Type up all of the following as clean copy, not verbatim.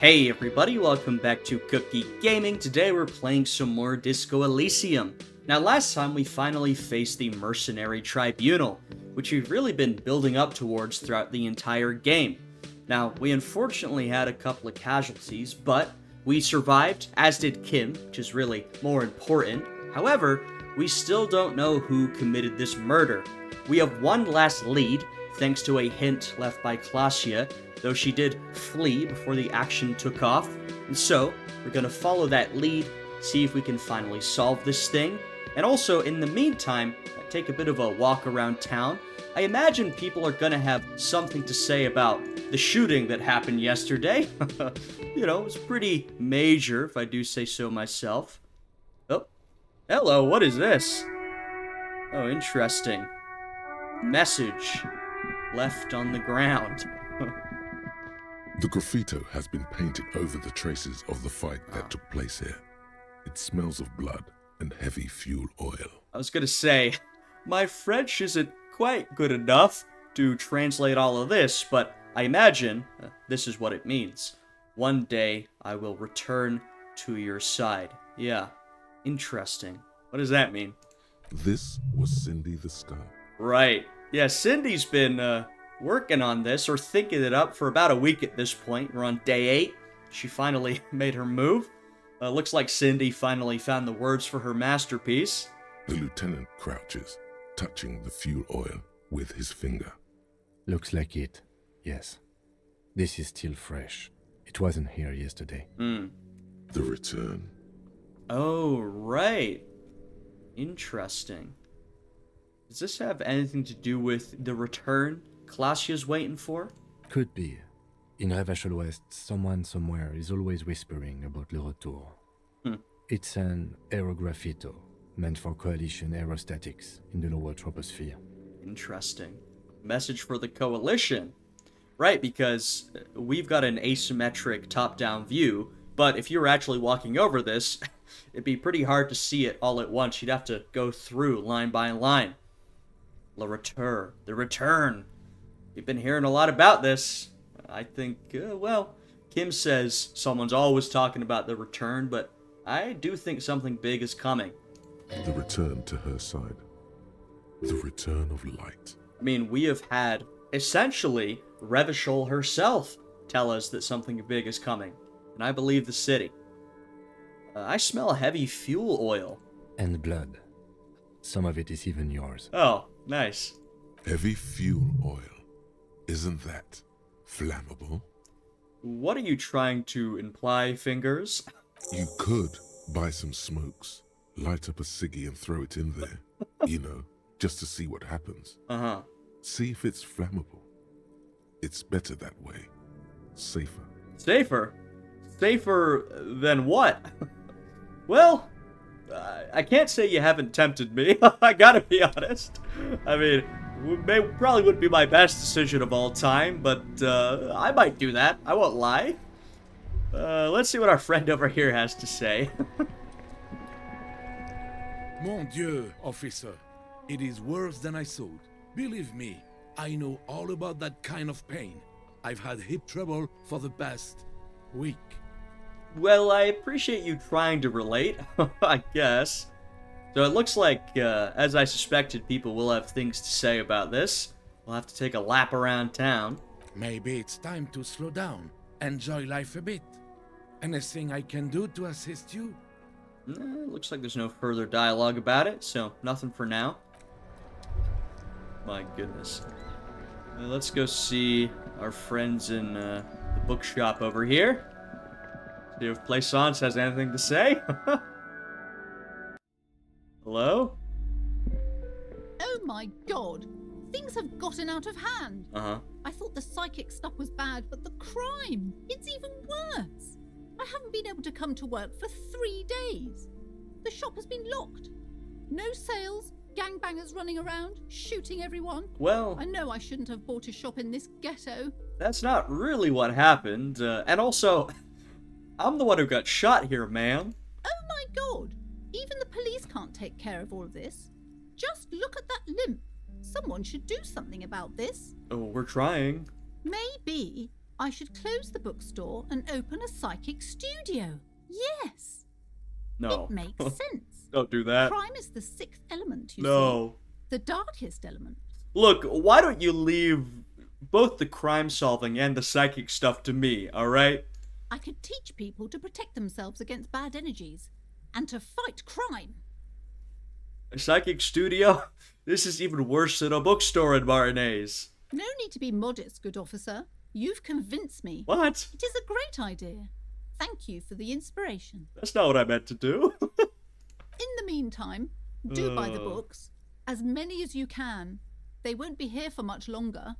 Hey everybody, welcome back to Cookie Gaming. Today we're playing some more Disco Elysium. Now last time we finally faced the mercenary tribunal, which we've really been building up towards throughout the entire game. Now, we unfortunately had a couple of casualties, but we survived, as did Kim, which is really more important. However, we still don't know who committed this murder. We have one last lead, thanks to a hint left by Klasia, though she did flee before the action took off. And so, we're gonna follow that lead, see if we can finally solve this thing. And also, in the meantime, take a bit of a walk around town. I imagine people are gonna have something to say about the shooting that happened yesterday. You know, it was pretty major, if I do say so myself. Oh, hello, what is this? Oh, interesting. Message left on the ground. The graffito has been painted over the traces of the fight that took place here. It smells of blood and heavy fuel oil. I was gonna say, my French isn't quite good enough to translate all of this, but I imagine this is what it means. One day, I will return to your side. Yeah, interesting. What does that mean? This was Cindy the Scar. Right. Yeah, Cindy's been working on this, or thinking it up, for about a week at this point. We're on day 8. She finally made her move. Looks like Cindy finally found the words for her masterpiece. The lieutenant crouches, touching the fuel oil with his finger. Looks like it, yes. This is still fresh. It wasn't here yesterday. The return. Oh, right. Interesting. Does this have anything to do with the return Klasia's waiting for? Could be. In Revachol West, someone somewhere is always whispering about Le Retour. It's an aerograffito, meant for coalition aerostatics in the lower troposphere. Interesting. Message for the coalition. Right, because we've got an asymmetric top-down view, but if you were actually walking over this, it'd be pretty hard to see it all at once. You'd have to go through line by line. Le Retour. The return. We've been hearing a lot about this. I think, well, Kim says someone's always talking about the return, but I do think something big is coming. The return to her side. The return of light. I mean, we have had, essentially, Revachol herself tell us that something big is coming. And I believe the city. I smell heavy fuel oil. And blood. Some of it is even yours. Oh, nice. Heavy fuel oil. Isn't that flammable? What are you trying to imply, Fingers? You could buy some smokes, light up a ciggy and throw it in there. You know, just to see what happens. Uh-huh. See if it's flammable. It's better that way. Safer. Safer? Safer than what? Well, I can't say you haven't tempted me. I gotta be honest. I mean, probably wouldn't be my best decision of all time, but I might do that. I won't lie. Let's see what our friend over here has to say. Mon Dieu, officer. It is worse than I thought. Believe me, I know all about that kind of pain. I've had hip trouble for the past week. Well, I appreciate you trying to relate, I guess. So it looks like, as I suspected, people will have things to say about this. We'll have to take a lap around town. Maybe it's time to slow down, enjoy life a bit. Anything I can do to assist you? Looks like there's no further dialogue about it, so nothing for now. My goodness. Let's go see our friends in the bookshop over here. See if Plaisance has anything to say. Hello? Oh my god! Things have gotten out of hand! Uh-huh. I thought the psychic stuff was bad, but the crime! It's even worse! I haven't been able to come to work for 3 days. The shop has been locked. No sales, gangbangers running around, shooting everyone. Well, I know I shouldn't have bought a shop in this ghetto. that's not really what happened. And also, I'm the one who got shot here, ma'am. Oh my god! Even the police can't take care of all of this. Just look at that limp. Someone should do something about this. Oh, we're trying. Maybe I should close the bookstore and open a psychic studio. Yes. No. It makes sense. Don't do that. Crime is the sixth element, you see. No. The darkest element. Look, why don't you leave both the crime solving and the psychic stuff to me, alright? I could teach people to protect themselves against bad energies and to fight crime. A psychic studio? This is even worse than a bookstore in Martinez. No need to be modest, good officer. You've convinced me. What? It is a great idea. Thank you for the inspiration. That's not what I meant to do. In the meantime, do buy the books. As many as you can. They won't be here for much longer.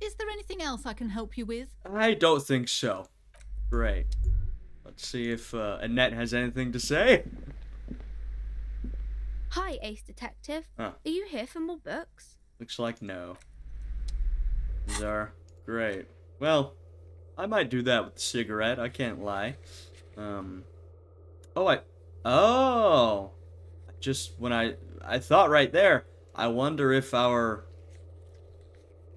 Is there anything else I can help you with? I don't think so. Great. Let's see if Annette has anything to say. Hi, Ace Detective. Huh. Are you here for more books? Looks like no. Bizarre. Great. Well, I might do that with the cigarette, I can't lie. Just when I thought right there, I wonder if our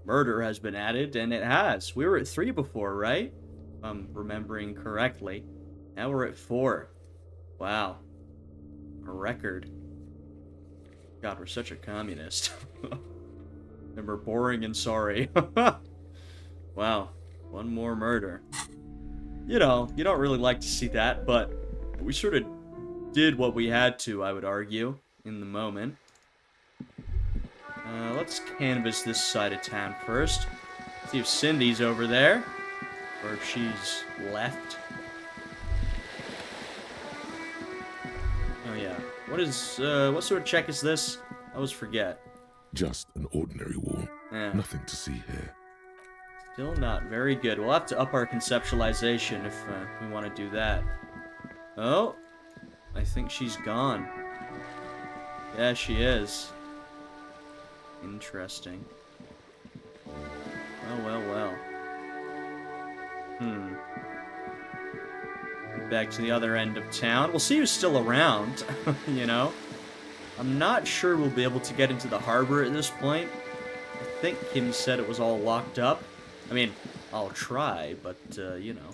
murder has been added, and it has. We were at 3 before, right? If I'm remembering correctly. Now we're at 4. Wow. A record. God, we're such a communist. And we're boring and sorry. Wow. One more murder. You know, you don't really like to see that, but we sort of did what we had to, I would argue, in the moment. Let's canvass this side of town first. See if Cindy's over there, or if she's left. Oh yeah. What sort of check is this? I always forget. Just an ordinary wall. Yeah. Nothing to see here. Still not very good. We'll have to up our conceptualization if we want to do that. Oh, I think she's gone. Yeah, she is. Interesting. Well. Back to the other end of town. We'll see who's still around, you know? I'm not sure we'll be able to get into the harbor at this point. I think Kim said it was all locked up. I mean, I'll try, but, you know.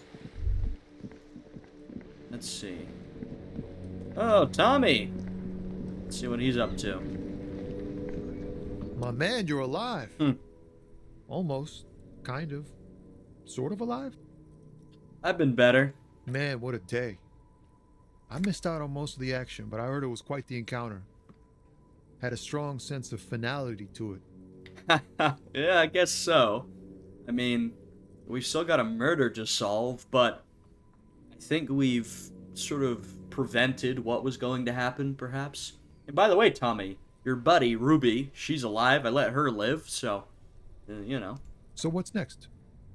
Let's see. Oh, Tommy! Let's see what he's up to. My man, you're alive. Almost. Kind of. Sort of alive? I've been better. Man, what a day. I missed out on most of the action, but I heard it was quite the encounter. Had a strong sense of finality to it. Yeah, I guess so. I mean, we've still got a murder to solve, but I think we've sort of prevented what was going to happen, perhaps. And by the way, Tommy, your buddy, Ruby, she's alive. I let her live, so, you know. So what's next?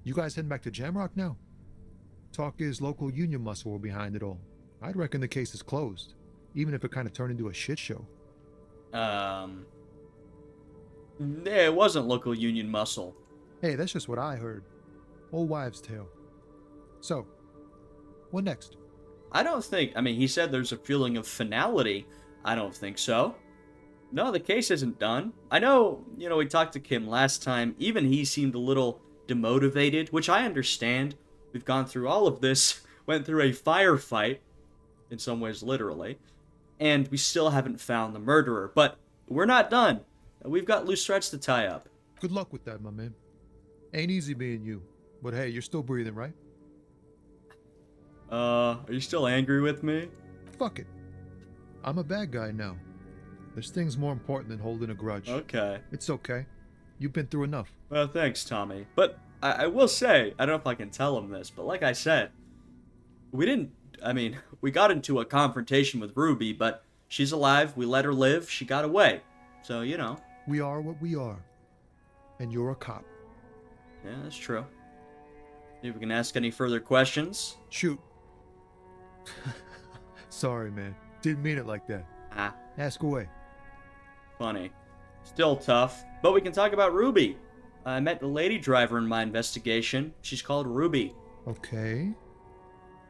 You guys heading back to Jamrock now? Talk is local union muscle were behind it all. I'd reckon the case is closed, even if it kind of turned into a shit show. It wasn't local union muscle. Hey, that's just what I heard. Old wives' tale. So, what next? I don't think, I mean, he said there's a feeling of finality. I don't think so. No, the case isn't done. I know, you know, we talked to Kim last time. Even he seemed a little demotivated, which I understand. We've gone through all of this, went through a firefight, in some ways literally, and we still haven't found the murderer. But we're not done. We've got loose threads to tie up. Good luck with that, my man. Ain't easy being you, but hey, you're still breathing, right? Are you still angry with me? Fuck it. I'm a bad guy now. There's things more important than holding a grudge. Okay. It's okay. You've been through enough. Well, thanks, Tommy. But I will say, I don't know if I can tell him this, but like I said, we got into a confrontation with Ruby, but she's alive, we let her live, she got away. So, you know. We are what we are. And you're a cop. Yeah, that's true. See if we can ask any further questions. Shoot. Sorry, man. Didn't mean it like that. Ask away. Funny. Still tough, but we can talk about Ruby. I met the lady driver in my investigation. She's called Ruby. Okay.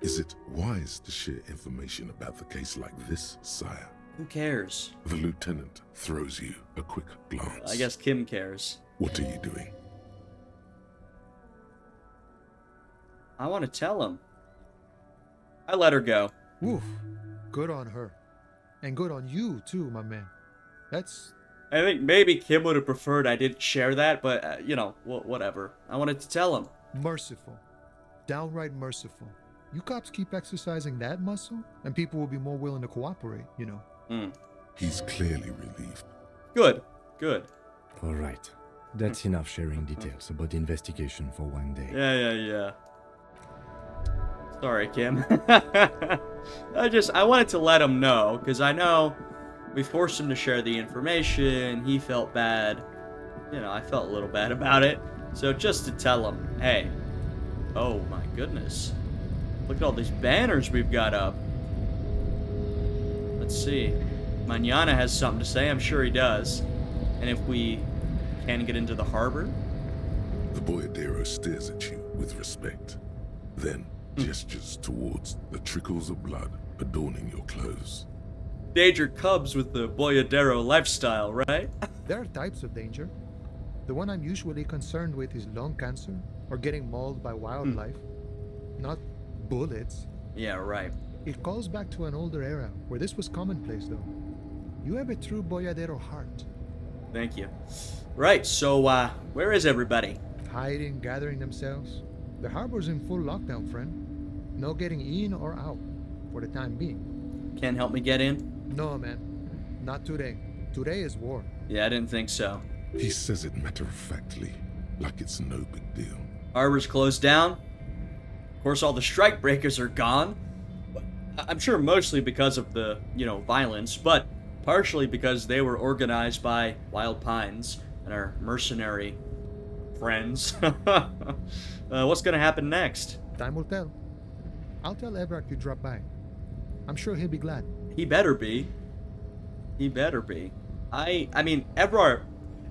Is it wise to share information about the case like this, sire? Who cares? The lieutenant throws you a quick glance. I guess Kim cares. What are you doing? I want to tell him. I let her go. Woof. Good on her. And good on you, too, my man. That's... I think maybe Kim would have preferred I didn't share that, but, you know, whatever. I wanted to tell him. merciful. Downright merciful. You cops keep exercising that muscle, and people will be more willing to cooperate, you know. He's clearly relieved. Good. Good. All right. That's enough sharing details about the investigation for one day. Yeah. Sorry, Kim. I wanted to let him know, because I know we forced him to share the information. He felt bad. You know, I felt a little bad about it. So just to tell him, hey, oh my goodness. Look at all these banners we've got up. Let's see. Mañana has something to say. I'm sure he does. And if we can get into the harbor? The boyadero stares at you with respect, then gestures towards the trickles of blood adorning your clothes. Danger comes with the boyadero lifestyle, right? There are types of danger. The one I'm usually concerned with is lung cancer or getting mauled by wildlife, not bullets. Yeah, right. It calls back to an older era where this was commonplace, though. You have a true boyadero heart. Thank you. Right, so, where is everybody? Hiding, gathering themselves. The harbor's in full lockdown, friend. No getting in or out, for the time being. Can't help me get in? No, man. Not today. Today is war. Yeah, I didn't think so. He says it matter-of-factly, like it's no big deal. Harbor's closed down. Of course, all the strike breakers are gone. I'm sure mostly because of the, violence, but partially because they were organized by Wild Pines and our mercenary friends. What's gonna happen next? Time will tell. I'll tell Evrak you drop by. I'm sure he'll be glad. He better be. He better be. I mean, Evrar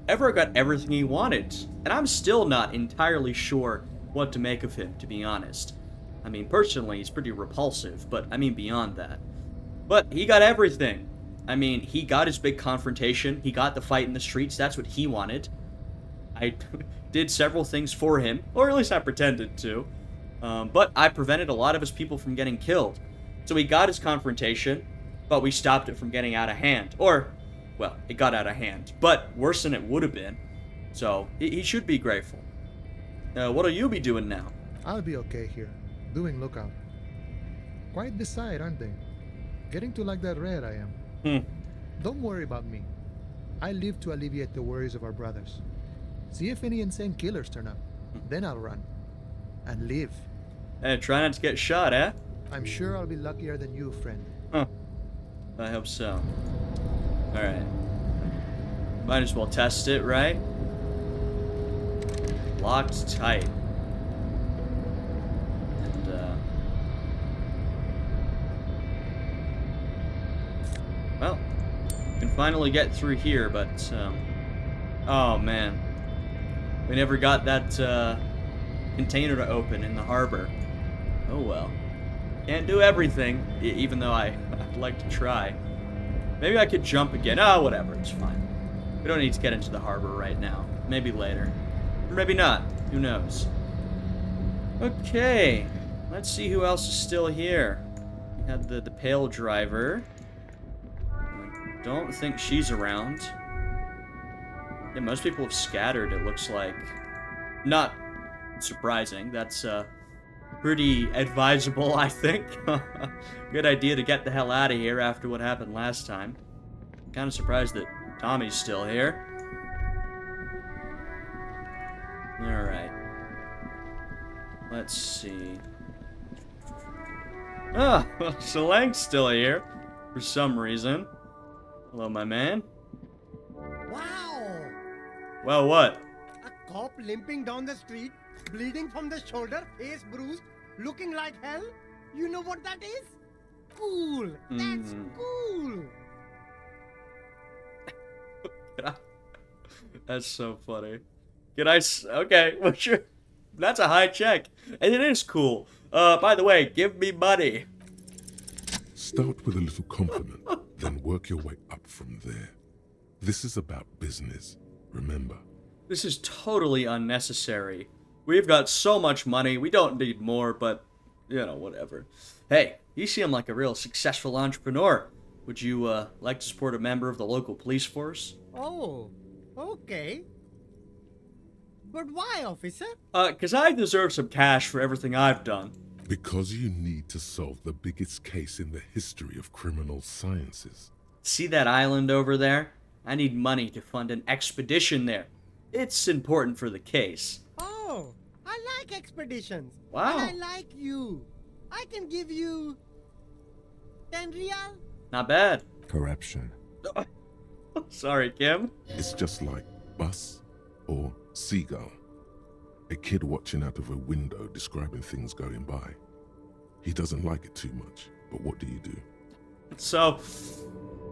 got everything he wanted, and I'm still not entirely sure what to make of him, to be honest. I mean, personally, he's pretty repulsive, but I mean beyond that. But he got everything. I mean, he got his big confrontation, he got the fight in the streets, that's what he wanted. I did several things for him, or at least I pretended to. But I prevented a lot of his people from getting killed. So he got his confrontation, but we stopped it from getting out of hand. Or, well, it got out of hand, but worse than it would have been. So, he should be grateful. What'll you be doing now? I'll be okay here, doing lookout. Quite the sight, aren't they? Getting to like that red I am. Don't worry about me. I live to alleviate the worries of our brothers. See if any insane killers turn up. Then I'll run. And live. Hey, try not to get shot, eh? I'm sure I'll be luckier than you, friend. Huh. I hope so. Alright. Might as well test it, right? Locked tight. And, well, can finally get through here, but, oh man. We never got that, container to open in the harbor. Oh well. Can't do everything, even though I'd like to try. Maybe I could jump again. Oh, whatever, it's fine. We don't need to get into the harbor right now. Maybe later. Or maybe not. Who knows? Okay. Let's see who else is still here. We had the pale driver. I don't think she's around. Yeah, most people have scattered, it looks like. Not surprising. That's, pretty advisable, I think. Good idea to get the hell out of here after what happened last time. I'm kind of surprised that Tommy's still here. Alright. Let's see. Ah, Shalang's still here. For some reason. Hello, my man. Wow! Well, what? A cop limping down the street, bleeding from the shoulder, face bruised, looking like hell? You know what that is? Cool! That's cool! That's so funny. Okay, well, sure. That's a high check. And it is cool. By the way, give me money. Start with a little compliment, then work your way up from there. This is about business, remember. This is totally unnecessary. We've got so much money, we don't need more, but, you know, whatever. Hey, you seem like a real successful entrepreneur. Would you, like to support a member of the local police force? Oh, okay. But why, officer? 'Cause I deserve some cash for everything I've done. Because you need to solve the biggest case in the history of criminal sciences. See that island over there? I need money to fund an expedition there. It's important for the case. Oh, I like expeditions. Wow. And I like you. I can give you 10 real. Not bad. Corruption. Sorry, Kim. It's just like bus or seagull. A kid watching out of a window describing things going by. He doesn't like it too much, but what do you do? So,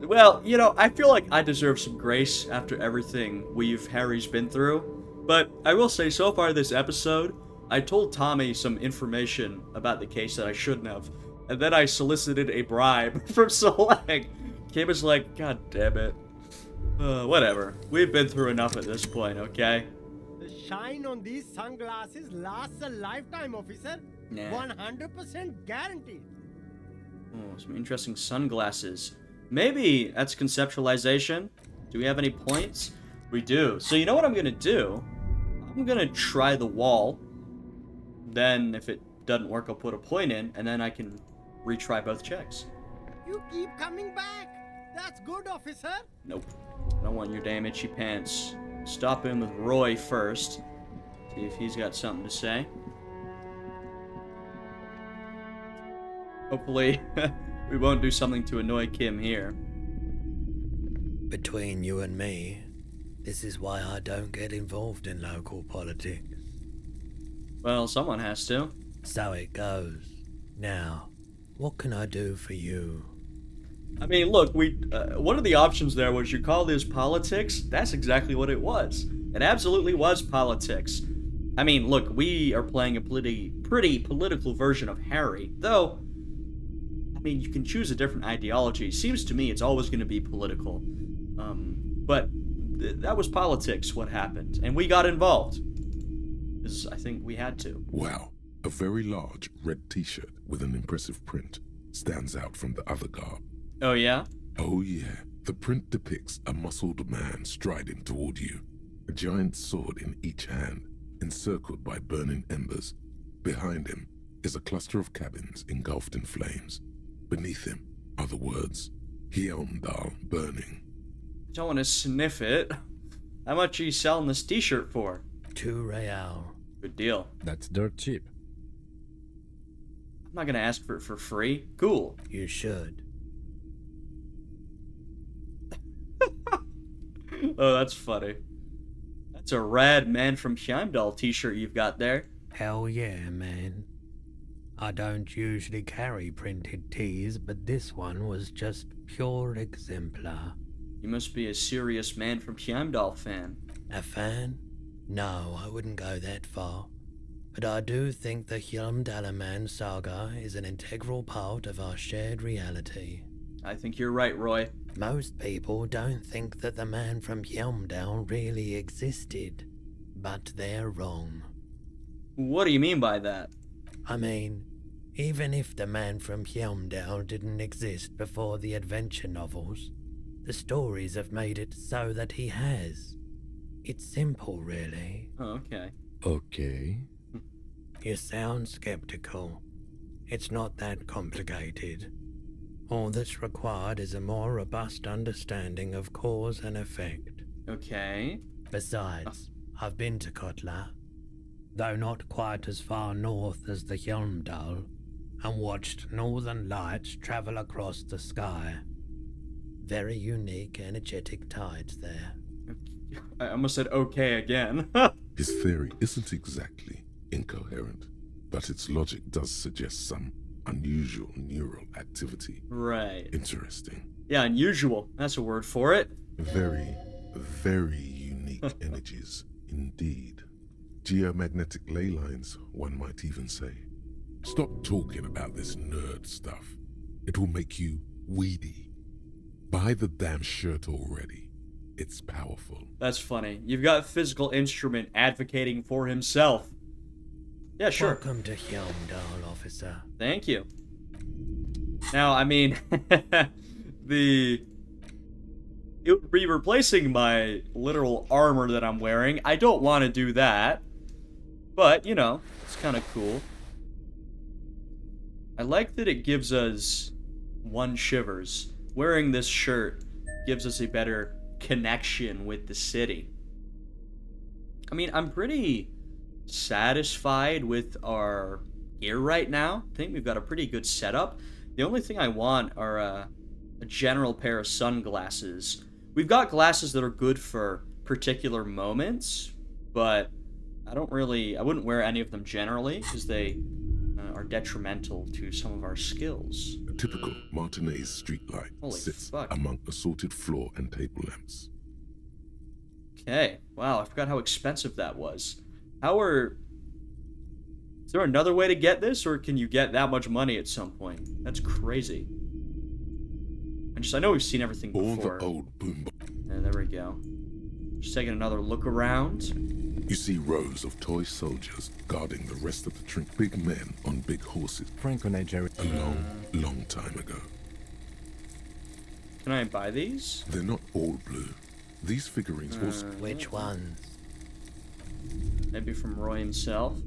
well, you know, I feel like I deserve some grace after everything Harry's been through. But I will say, so far this episode, I told Tommy some information about the case that I shouldn't have. And then I solicited a bribe from Solang. Kim is like, God damn it. Whatever. We've been through enough at this point, okay? The shine on these sunglasses lasts a lifetime, officer. Nah. 100% guaranteed. Oh, some interesting sunglasses. Maybe that's conceptualization. Do we have any points? We do. So you know what I'm gonna do? I'm gonna try the wall. Then if it doesn't work, I'll put a point in, and then I can retry both checks. You keep coming back. That's good, officer. Nope. I don't want your damn itchy pants. Stop in with Roy first. See if he's got something to say. Hopefully, we won't do something to annoy Kim here. Between you and me, this is why I don't get involved in local politics. Well, someone has to. So it goes. Now, what can I do for you? I mean, look, one of the options there was you call this politics. That's exactly what it was. It absolutely was politics. I mean, look, we are playing a pretty political version of Harry, though. I mean, you can choose a different ideology. Seems to me it's always going to be political. But that was politics, what happened. And we got involved. Because I think we had to. Wow, a very large red t-shirt with an impressive print stands out from the other garb. Oh, yeah? Oh yeah, the print depicts a muscled man striding toward you, a giant sword in each hand, encircled by burning embers. Behind him is a cluster of cabins engulfed in flames. Beneath him are the words, Hjelmdal burning. Don't want to sniff it. How much are you selling this t-shirt for? 2 real. Good deal. That's dirt cheap. I'm not gonna ask for it for free. Cool. You should. Oh, that's funny. That's a rad Man from Heimdall t-shirt you've got there. Hell yeah, man. I don't usually carry printed tees, but this one was just pure exemplar. You must be a serious Man from Heimdall fan. A fan? No, I wouldn't go that far. But I do think the Hjelmdalaman saga is an integral part of our shared reality. I think you're right, Roy. Most people don't think that the man from Hjelmdal really existed, but they're wrong. What do you mean by that? I mean, even if the man from Hjelmdal didn't exist before the adventure novels, the stories have made it so that he has. It's simple, really. Oh, okay. Okay. You sound skeptical. It's not that complicated. All that's required is a more robust understanding of cause and effect. Okay. Besides, I've been to Kotla, though not quite as far north as the Hjelmdal, and watched northern lights travel across the sky. Very unique, energetic tides there. I almost said okay again. His theory isn't exactly incoherent, but its logic does suggest some unusual neural activity. Right. Interesting. Yeah, unusual. That's a word for it. Very, very unique energies indeed. Geomagnetic ley lines, one might even say. Stop talking about this nerd stuff. It will make you weedy. Buy the damn shirt already. It's powerful. That's funny. You've got Physical Instrument advocating for himself. Yeah, sure. Welcome to Helmdall, officer. Thank you. Now, I mean, it would be replacing my literal armor that I'm wearing. I don't want to do that. But, you know, it's kind of cool. I like that it gives us 1 shivers. Wearing this shirt gives us a better connection with the city. I mean, I'm pretty satisfied with our gear right now. I think we've got a pretty good setup. The only thing I want are a general pair of sunglasses. We've got glasses that are good for particular moments, but I wouldn't wear any of them generally because they are detrimental to some of our skills. A typical Martinez streetlight Holy sits fuck. among assorted floor and table lamps. Okay, wow, I forgot how expensive that was. Is there another way to get this, or can you get that much money at some point? That's crazy. I know we've seen everything All before. the old boom. Yeah, there we go. Just taking another look around. You see rows of toy soldiers guarding the rest of the trink. Big men on big horses. Franco-Nigerian. A long, long time ago. Can I buy these? They're not all blue. These figurines also... Which ones? Maybe from Roy himself.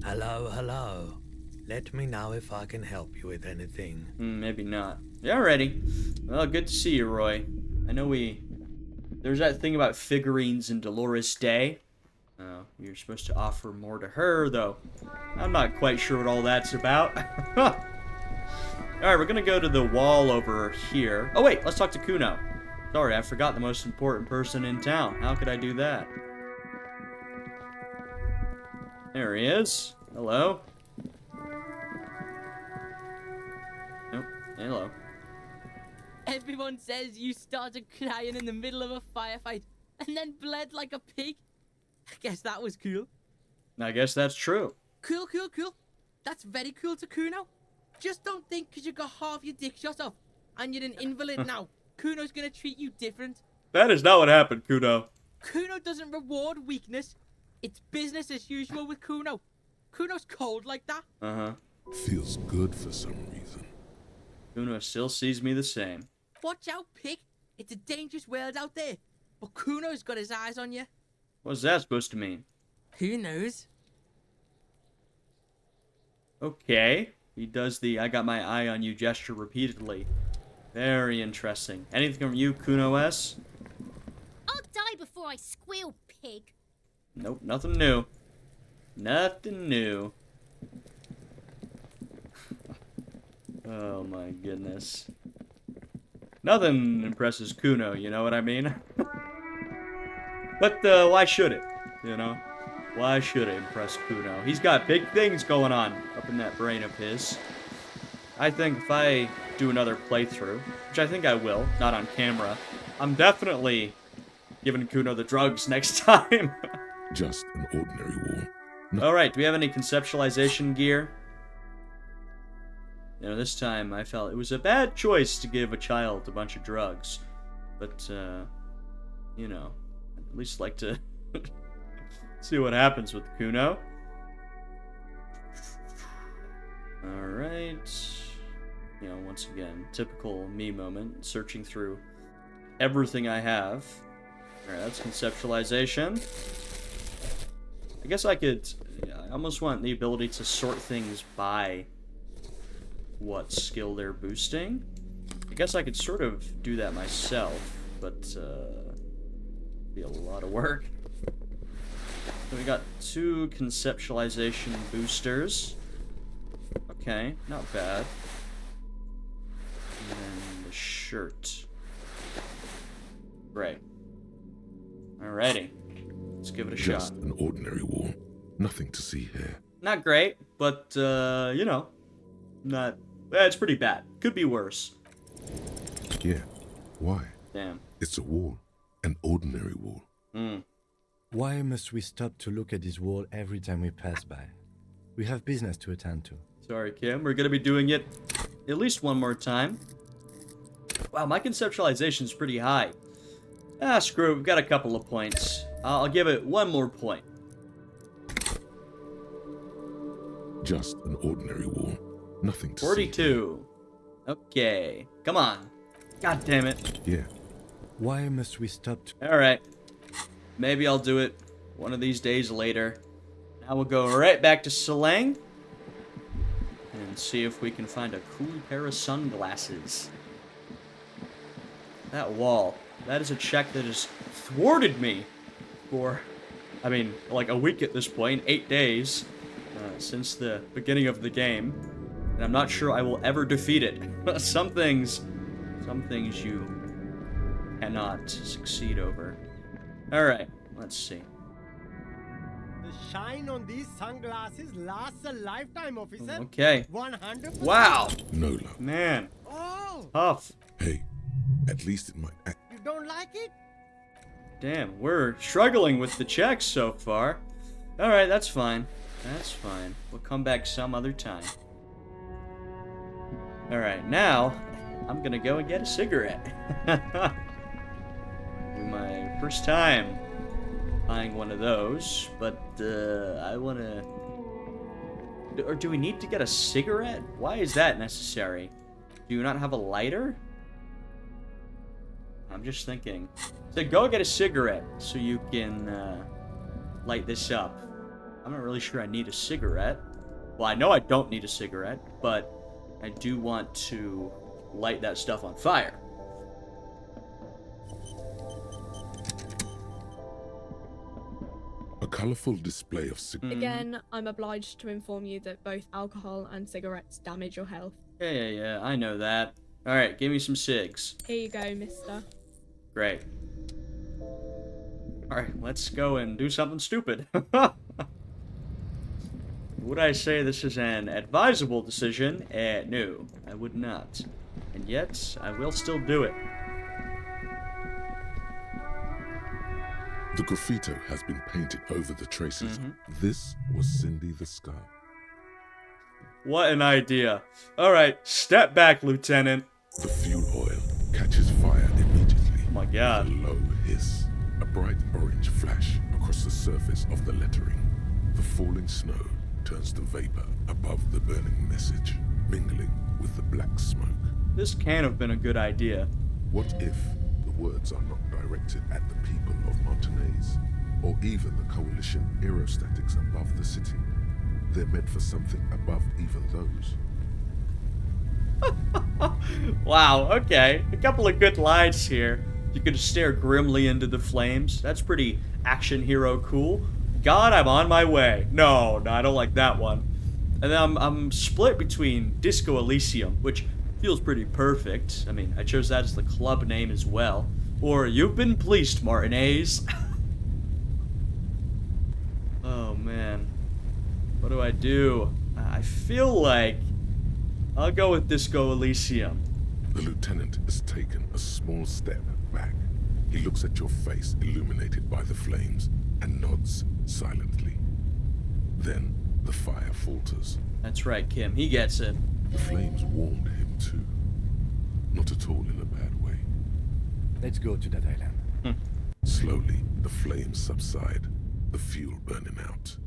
Hello, hello. Let me know if I can help you with anything. Maybe not. Yeah, alrighty. Well, good to see you, Roy. I know there's that thing about figurines in Dolores Day. You're supposed to offer more to her, though I'm not quite sure what all that's about. Alright, we're gonna go to the wall over here. Oh wait, let's talk to Kuno. Sorry, I forgot the most important person in town. How could I do that? There he is. Hello. Nope. Hello. Everyone says you started crying in the middle of a firefight and then bled like a pig. I guess that was cool. I guess that's true. Cool. That's very cool to Kuno. Just don't think because you got half your dick shot off and you're an invalid now, Kuno's gonna treat you different. That is not what happened, Kuno. Kuno doesn't reward weakness. It's business as usual with Kuno. Kuno's cold like that. Uh-huh. Feels good for some reason. Kuno still sees me the same. Watch out, pig. It's a dangerous world out there. But Kuno's got his eyes on you. What's that supposed to mean? Who knows? Okay. He does the I got my eye on you gesture repeatedly. Very interesting. Anything from you, Kuno S? I'll die before I squeal, pig. Nope, nothing new. Nothing new. Oh my goodness. Nothing impresses Kuno, you know what I mean? But why should it? You know? Why should it impress Kuno? He's got big things going on up in that brain of his. I think if I do another playthrough, which I think I will, not on camera, I'm definitely giving Kuno the drugs next time. Just an ordinary wall. Alright, do we have any conceptualization gear? You know, this time I felt it was a bad choice to give a child a bunch of drugs. But, you know, I'd at least like to see what happens with Kuno. Alright. You know, once again, typical me moment, searching through everything I have. Alright, that's conceptualization. I guess I could... Yeah, I almost want the ability to sort things by what skill they're boosting. I guess I could sort of do that myself, but it'd be a lot of work. So we got 2 conceptualization boosters. Okay, not bad. And then the shirt. Great. Alrighty. Let's give it a shot. Just an ordinary wall. Nothing to see here. Not great, but, you know, not... it's pretty bad. Could be worse. Yeah. Why? Damn. It's a wall. An ordinary wall. Why must we stop to look at this wall every time we pass by? We have business to attend to. Sorry, Kim. We're gonna be doing it at least one more time. Wow, my conceptualization is pretty high. Screw it. We've got a couple of points. I'll give it one more point. Just an ordinary wall. Nothing to see. 42. Okay. Come on. God damn it. Yeah. Why must we stop? Alright. Maybe I'll do it one of these days later. Now we'll go right back to Selang and see if we can find a cool pair of sunglasses. That wall. That is a check that has thwarted me for, I mean, like a week at this point, 8 days, since the beginning of the game. And I'm not sure I will ever defeat it. Some things you cannot succeed over. Alright, let's see. The shine on these sunglasses lasts a lifetime, officer. Okay. 100%. Wow! No luck. Man, Oh, tough. Hey, at least it might act. you don't like it? Damn, we're struggling with the checks so far. Alright, that's fine. That's fine. We'll come back some other time. Alright, now, I'm gonna go and get a cigarette. My first time buying one of those, but I wanna... Or do we need to get a cigarette? Why is that necessary? Do you not have a lighter? I'm just thinking. So go get a cigarette so you can light this up. I'm not really sure I need a cigarette. Well, I know I don't need a cigarette, but I do want to light that stuff on fire. A colorful display of cigarettes. Again, I'm obliged to inform you that both alcohol and cigarettes damage your health. Yeah, I know that. Alright, give me some cigs. Here you go, mister. Great. Alright, let's go and do something stupid. Would I say this is an advisable decision? No, I would not. And yet, I will still do it. The graffito has been painted over the traces. This was Cindy the Scar. What an idea. Alright, step back, Lieutenant. The fuel oil catches fire immediately. Oh my god. With a low hiss, a bright orange flash across the surface of the lettering. The falling snow turns to vapor above the burning message, mingling with the black smoke. This can't have been a good idea. What if the words are not directed at the people of Martinez, or even the coalition aerostatics above the city? They're meant for something above even those. Wow, okay. A couple of good lines here. You could stare grimly into the flames. That's pretty action hero cool. God, I'm on my way. No, I don't like that one. And then I'm split between Disco Elysium, which feels pretty perfect. I mean, I chose that as the club name as well. Or You've Been Pleased, Martinez. Oh, man. What do I do? I feel like I'll go with Disco Elysium. The lieutenant has taken a small step back. He looks at your face illuminated by the flames and nods silently. Then the fire falters. That's right, Kim. He gets it. The flames warmed him too. Not at all in a bad way. Let's go to that island. Slowly, the flames subside, the fuel burning out.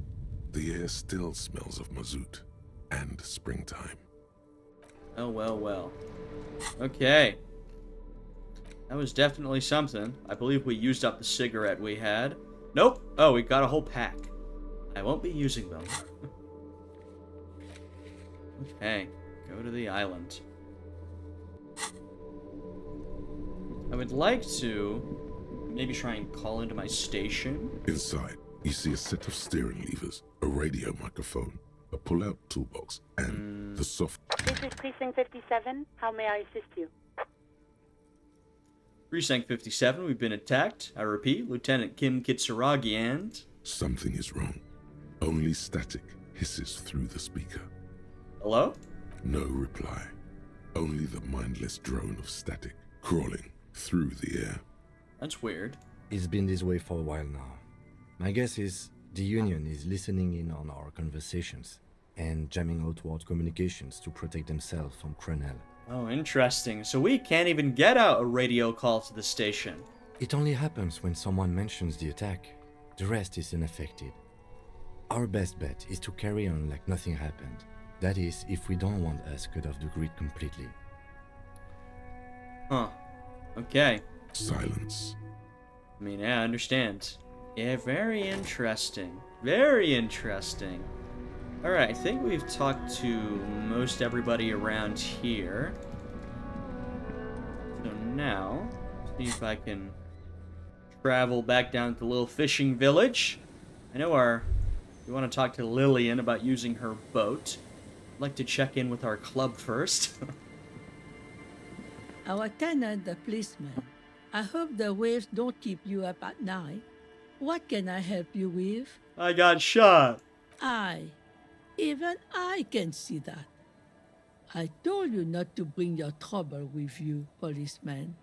The air still smells of mazout and springtime. Oh, well. Okay. That was definitely something. I believe we used up the cigarette we had. Nope. Oh, we got a whole pack. I won't be using them. Okay. Go to the island. I would like to maybe try and call into my station. Inside, you see a set of steering levers, a radio microphone, a pull-out toolbox, and the soft... This is Precinct 57. How may I assist you? Precinct 57, we've been attacked. I repeat, Lieutenant Kim Kitsuragi and... Something is wrong. Only static hisses through the speaker. Hello? No reply. Only the mindless drone of static crawling through the air. That's weird. It's been this way for a while now. My guess is the Union is listening in on our conversations and jamming outward communications to protect themselves from Crenel. Oh, interesting. So we can't even get out a radio call to the station. It only happens when someone mentions the attack. The rest is unaffected. Our best bet is to carry on like nothing happened. That is, if we don't want us cut off the grid completely. Huh. Okay. Silence. I mean, yeah, I understand. Yeah, very interesting. Very interesting. Alright, I think we've talked to most everybody around here. So now, see if I can travel back down to the little fishing village. I know we want to talk to Lillian about using her boat. I'd like to check in with our club first. Our tenant, the policeman. I hope the waves don't keep you up at night. What can I help you with? I got shot. Even I can see that. I told you not to bring your trouble with you, policeman.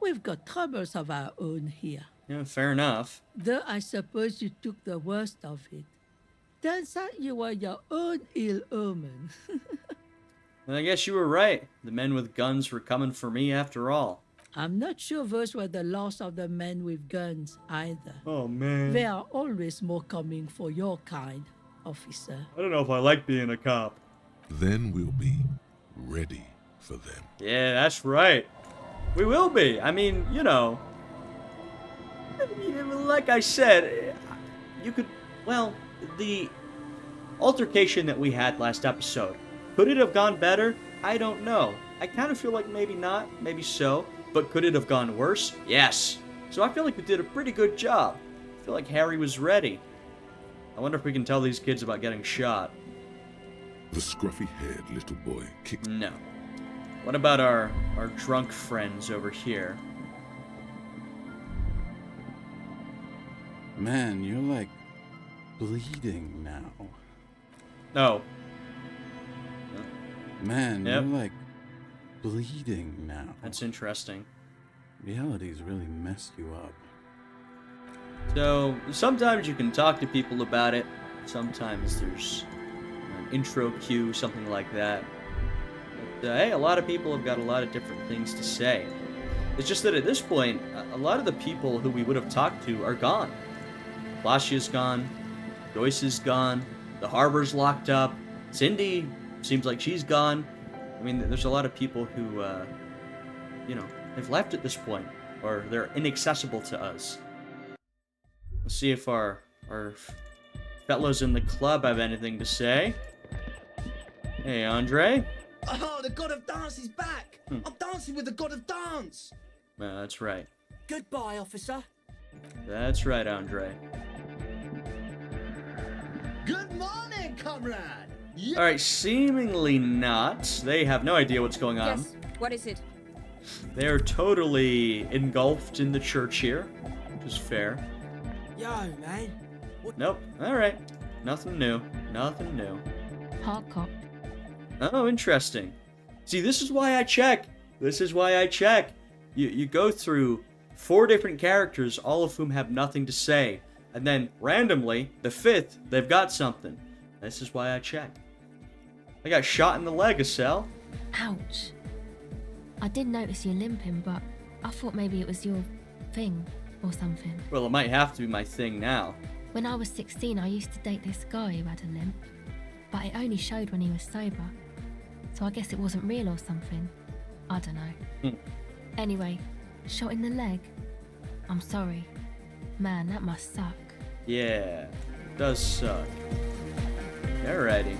We've got troubles of our own here. Yeah, fair enough. Though I suppose you took the worst of it. Turns out you were your own ill omen. And I guess you were right. The men with guns were coming for me after all. I'm not sure those were the last of the men with guns either. Oh, man. There are always more coming for your kind, officer. I don't know if I like being a cop. Then we'll be ready for them. Yeah, that's right. We will be. I mean, you know, like I said, you could, well, the altercation that we had last episode, could it have gone better? I don't know. I kind of feel like maybe not, maybe so, but could it have gone worse? Yes. So I feel like we did a pretty good job. I feel like Harry was ready. I wonder if we can tell these kids about getting shot. The scruffy-haired little boy kicked... No. What about our drunk friends over here? Man, you're like bleeding now. Oh. Man, you're like bleeding now. That's interesting. Reality's really messed you up. So, sometimes you can talk to people about it. Sometimes there's an intro cue, something like that. But, hey, a lot of people have got a lot of different things to say. It's just that at this point, a lot of the people who we would have talked to are gone. Lashia's gone. Joyce is gone. The harbor's locked up. Cindy seems like she's gone. I mean, there's a lot of people who, you know, they've left at this point, or they're inaccessible to us. Let's see if our fellows in the club have anything to say. Hey, Andre. Oh, the god of dance is back! I'm dancing with the god of dance! That's right. Goodbye, officer. That's right, Andre. Good morning, comrade! Alright, seemingly not. They have no idea what's going on. Yes, what is it? They're totally engulfed in the church here, which is fair. Yo, man. What? Nope. Alright. Nothing new. Nothing new. Hard cock. Oh, interesting. See, this is why I check. This is why I check. You go through 4 different characters, all of whom have nothing to say. And then, randomly, the 5th, they've got something. This is why I check. I got shot in the leg, Estelle. Ouch. I did notice you limping, but I thought maybe it was your thing or something. Well, it might have to be my thing now. When I was 16, I used to date this guy who had a limp, but it only showed when he was sober. So I guess it wasn't real or something. I don't know. Anyway, shot in the leg. I'm sorry. Man, that must suck. Yeah, it does suck. Alrighty.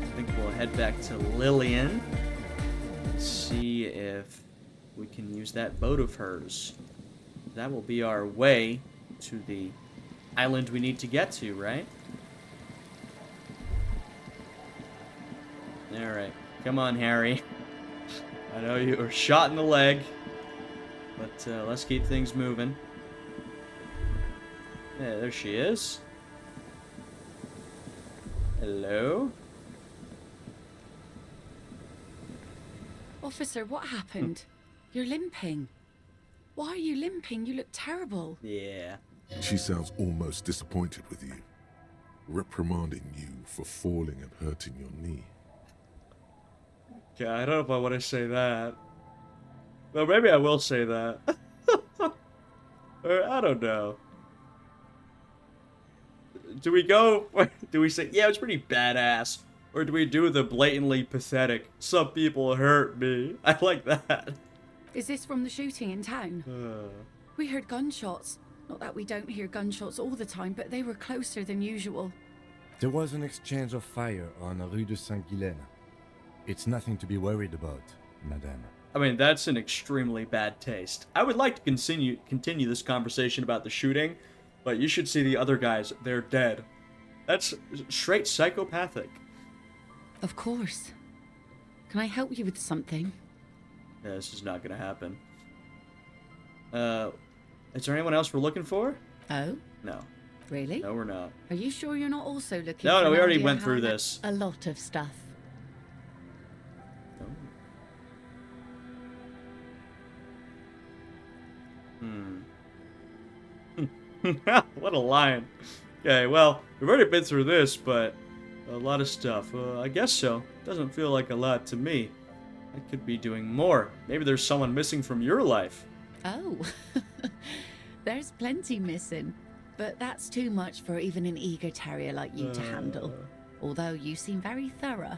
I think we'll head back to Lillian. See if we can use that boat of hers. That will be our way to the island we need to get to, right? Alright. Come on, Harry. I know you were shot in the leg, but let's keep things moving. Yeah, there she is. Hello? Officer, what happened? You're limping. Why are you limping? You look terrible. Yeah. She sounds almost disappointed with you, reprimanding you for falling and hurting your knee. Yeah, I don't know if I want to say that. Well, maybe I will say that. Or, I don't know. Do we go? Do we say, yeah, it's pretty badass? Or do we do the blatantly pathetic, some people hurt me? I like that. Is this from the shooting in town? We heard gunshots. Not that we don't hear gunshots all the time, but they were closer than usual. There was an exchange of fire on Rue de Saint-Guylaine. It's nothing to be worried about, madame. I mean, that's an extremely bad taste. I would like to continue this conversation about the shooting, but you should see the other guys. They're dead. That's straight psychopathic. Of course. Can I help you with something? Yeah, this is not gonna happen. Is there anyone else we're looking for? Oh? No. Really? No, we're not. Are you sure you're not also looking No, for no, we already Nadia went through Hannah? this. A lot of stuff. What a line. Okay, well, we've already been through this, but a lot of stuff. I guess so. Doesn't feel like a lot to me. I could be doing more. Maybe there's someone missing from your life. Oh. There's plenty missing. But that's too much for even an eager terrier like you to handle. Although you seem very thorough.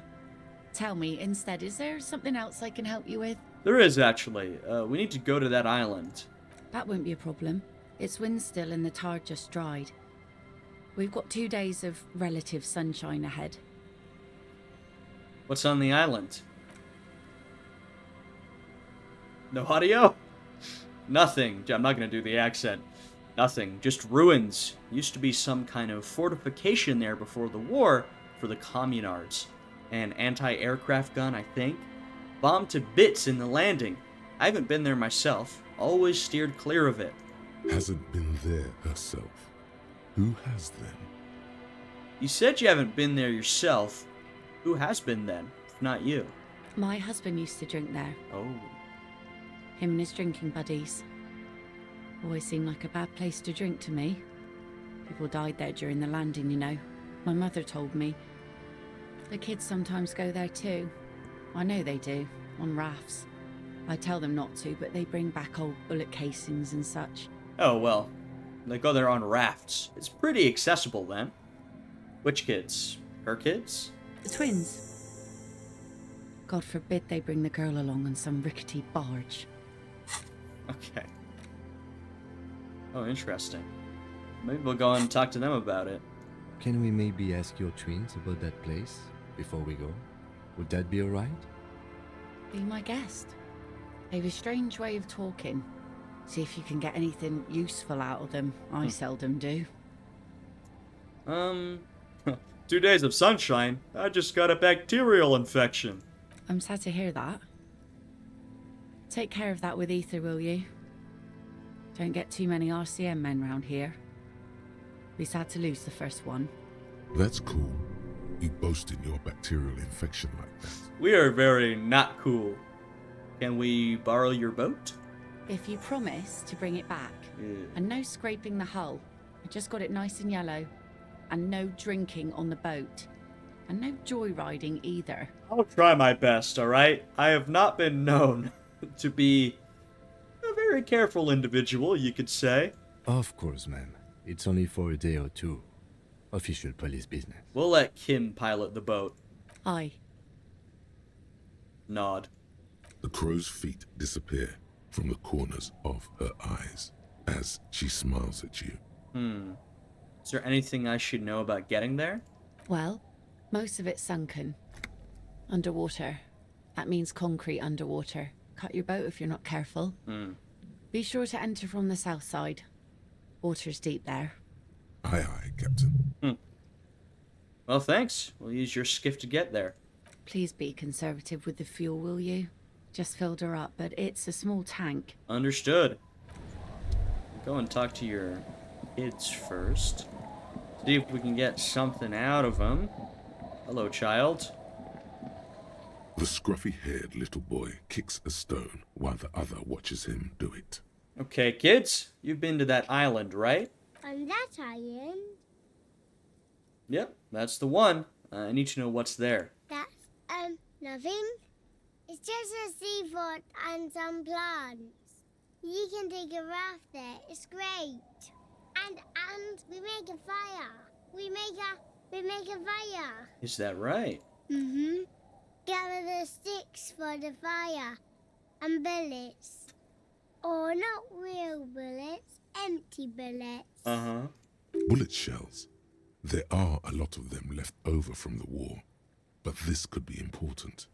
Tell me, instead, is there something else I can help you with? There is, actually. We need to go to that island. That won't be a problem. It's wind still and the tar just dried. We've got 2 days of relative sunshine ahead. What's on the island? No audio? Nothing. I'm not going to do the accent. Nothing. Just ruins. Used to be some kind of fortification there before the war for the communards. An anti-aircraft gun, I think. Bombed to bits in the landing. I haven't been there myself. Always steered clear of it. Hasn't been there herself. Who has then? You said you haven't been there yourself. Who has been then, if not you? My husband used to drink there. Oh. Him and his drinking buddies. Always seemed like a bad place to drink to me. People died there during the landing, you know. My mother told me. The kids sometimes go there too. I know they do, on rafts. I tell them not to, but they bring back old bullet casings and such. Oh, well. They go there on rafts. It's pretty accessible then. Which kids? Her kids? The twins. God forbid they bring the girl along on some rickety barge. Okay. Oh, interesting. Maybe we'll go and talk to them about it. Can we maybe ask your twins about that place before we go? Would that be alright? Be my guest. They have a strange way of talking. See if you can get anything useful out of them. I seldom do. 2 days of sunshine. I just got a bacterial infection. I'm sad to hear that. Take care of that with Ether, will you? Don't get too many RCM men round here. Be sad to lose the first one. That's cool. You boasting your bacterial infection like that. We are very not cool. Can we borrow your boat? If you promise to bring it back. And no scraping the hull. I just got it nice and yellow. And no drinking on the boat. And no joyriding either. I'll try my best, alright? I have not been known to be a very careful individual, you could say. Of course, ma'am. It's only for a day or two. Official police business. We'll let Kim pilot the boat. Aye. Nod. The crow's feet disappear from the corners of her eyes as she smiles at you. Is there anything I should know about getting there? Well, most of it's sunken. Underwater. That means concrete underwater. Cut your boat if you're not careful. Be sure to enter from the south side. Water's deep there. Aye, aye, Captain. Well, thanks. We'll use your skiff to get there. Please be conservative with the fuel, will you? Just filled her up, but it's a small tank. Understood. Go and talk to your kids first. See if we can get something out of them. Hello, child. The scruffy-haired little boy kicks a stone while the other watches him do it. Okay, kids. You've been to that island, right? On that island? Yep, that's the one. I need to know what's there. That's, nothing. It's just a seafort and some plants. You can take a raft there. It's great. And we make a fire. we make a fire. Is that right? Mm-hmm. Gather the sticks for the fire and bullets. Or not real bullets, empty bullets. Uh-huh. Bullet shells. There are a lot of them left over from the war, but this could be important.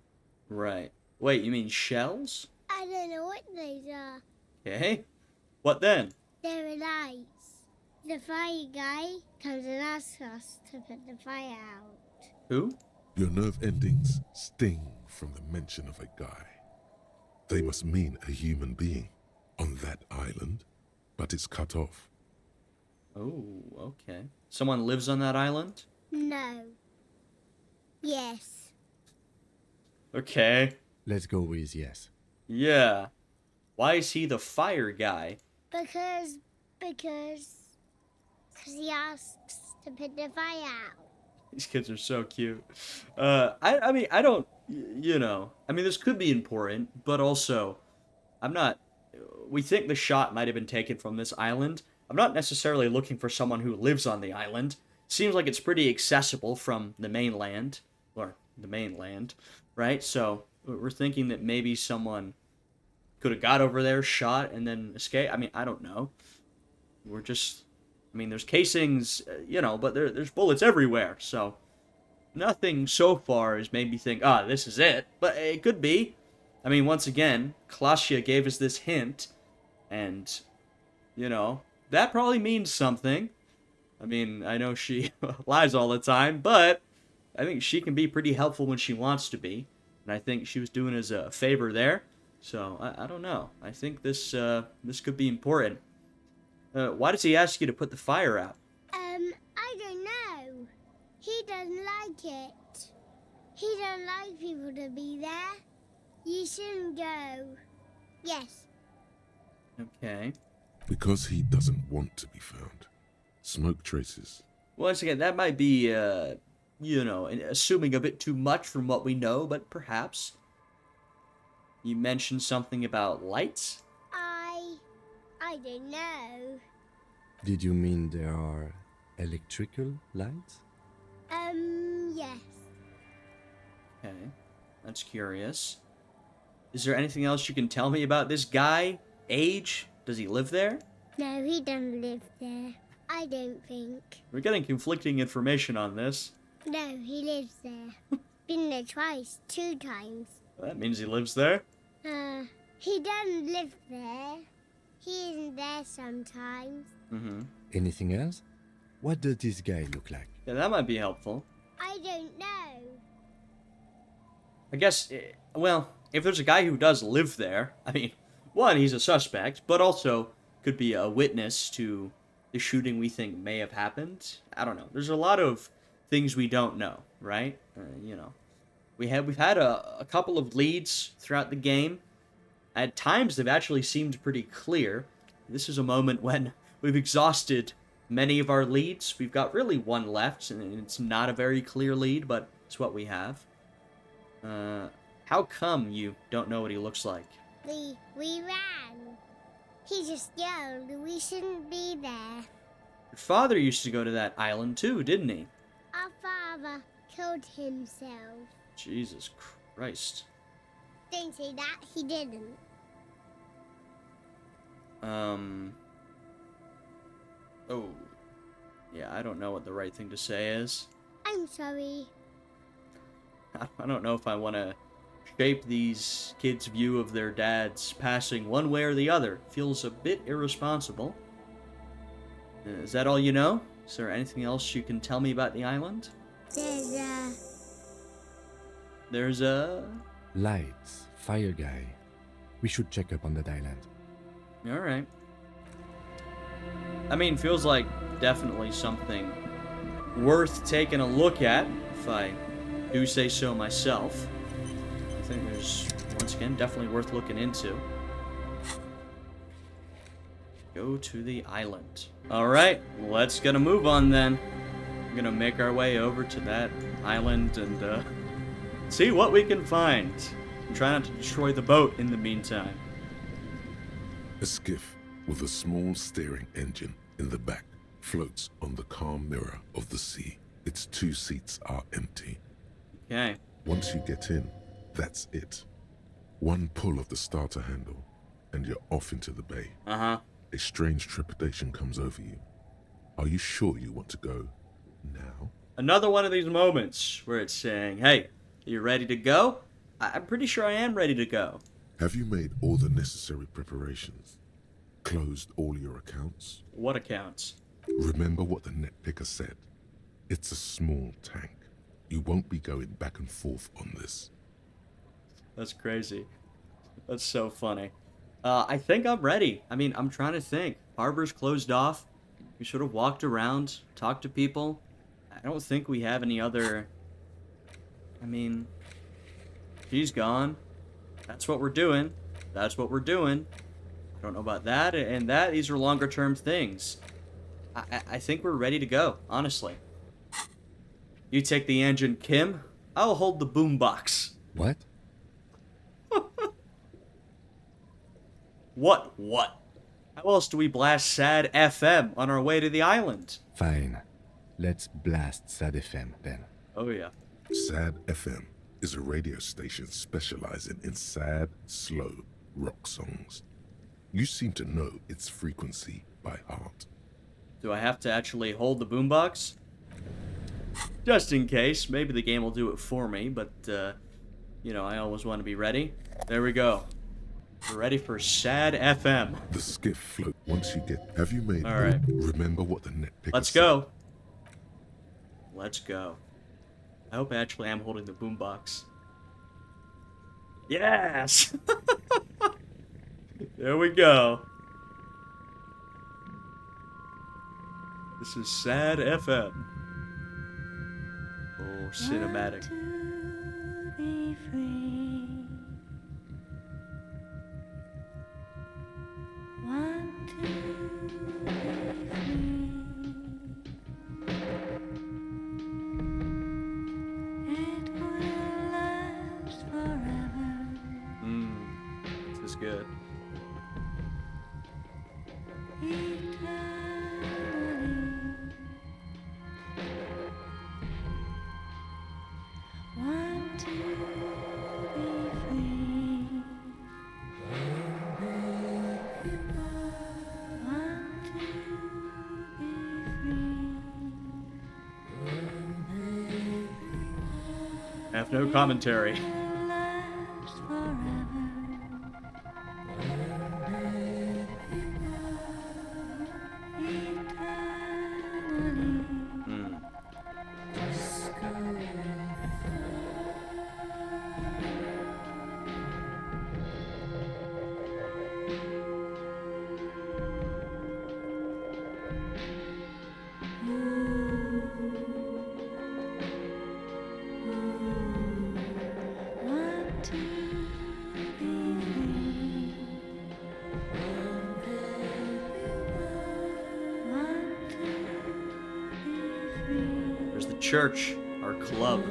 Right. Wait, you mean shells? I don't know what those are. Okay. What then? They're lights. The fire guy comes and asks us to put the fire out. Who? Your nerve endings sting from the mention of a guy. They must mean a human being on that island, but it's cut off. Oh, okay. Someone lives on that island? No. Yes. Okay. Let's go with yes. Yeah. Why is he the fire guy? Because he asks to put the fire out. These kids are so cute. I mean, I don't, you know, I mean, this could be important, but also, I'm not, we think the shot might have been taken from this island. I'm not necessarily looking for someone who lives on the island. Seems like it's pretty accessible from the mainland, right? So, we're thinking that maybe someone could have got over there, shot, and then escaped. I mean, I don't know. We're just, I mean, there's casings, you know, but there's bullets everywhere, so nothing so far has made me think, this is it. But it could be. I mean, once again, Klasia gave us this hint, and, you know, that probably means something. I mean, I know she lies all the time, but I think she can be pretty helpful when she wants to be, and I think she was doing us a favor there. So, I don't know. I think this could be important. Why does he ask you to put the fire out? I don't know. He doesn't like it. He don't like people to be there. You shouldn't go. Yes. Okay. Because he doesn't want to be found. Smoke traces. Once again, that might be, you know, assuming a bit too much from what we know, but perhaps. You mentioned something about lights? I don't know. Did you mean there are electrical lights? Yes. Okay, that's curious. Is there anything else you can tell me about this guy? Age? Does he live there? No, he doesn't live there. I don't think. We're getting conflicting information on this. No, he lives there. Been there twice, 2 times. That means he lives there? He doesn't live there. He isn't there sometimes. Mm-hmm. Anything else? What does this guy look like? Yeah, that might be helpful. I don't know. I guess, well, if there's a guy who does live there, I mean, one, he's a suspect, but also could be a witness to the shooting we think may have happened. I don't know. There's a lot of things we don't know, right? You know, we've had a couple of leads throughout the game. At times, they've actually seemed pretty clear. This is a moment when we've exhausted many of our leads. We've got really one left, and it's not a very clear lead, but it's what we have. How come you don't know what he looks like? We ran. He just yelled we shouldn't be there. Your father used to go to that island too, didn't he? Our father killed himself. Jesus Christ. Don't say that, he didn't. Oh. Yeah, I don't know what the right thing to say is. I'm sorry. I don't know if I want to shape these kids' view of their dad's passing one way or the other. Feels a bit irresponsible. Is that all you know? Is there anything else you can tell me about the island? There's a... Lights. Fire guy. We should check up on that island. Alright. I mean, feels like definitely something worth taking a look at, if I do say so myself. I think there's, once again, definitely worth looking into. Go to the island. Alright, let's get a move on then. We're gonna make our way over to that island and see what we can find. And try not to destroy the boat in the meantime. A skiff with a small steering engine in the back floats on the calm mirror of the sea. Its 2 seats are empty. Okay. Once you get in, that's it. One pull of the starter handle, and you're off into the bay. Uh-huh. A strange trepidation comes over you. Are you sure you want to go now? Another one of these moments where it's saying, hey, you ready to go? I'm pretty sure I am ready to go. Have you made all the necessary preparations? Closed all your accounts? What accounts? Remember what the net picker said. It's a small tank. You won't be going back and forth on this. That's crazy. That's so funny. I think I'm ready. I mean, I'm trying to think. Harbor's closed off. We sort of walked around, talked to people. I don't think we have any other... I mean, she's gone. That's what we're doing. That's what we're doing. I don't know about that and that. These are longer term things. I think we're ready to go, honestly. You take the engine, Kim. I'll hold the boombox. What? What? How else do we blast Sad FM on our way to the island? Fine. Let's blast Sad FM then. Oh yeah. Sad FM is a radio station specializing in sad, slow rock songs. You seem to know its frequency by heart. Do I have to actually hold the boombox? Just in case. Maybe the game will do it for me, but, you know, I always want to be ready. There we go. We're ready for Sad FM. The skiff float once you get... Have you made... All right. Remember what the net picker Let's go. Let's go. I hope I actually am holding the boombox. Yes! There we go. This is Sad FM. Oh, cinematic. This is good. Have no commentary. There's the church, our club.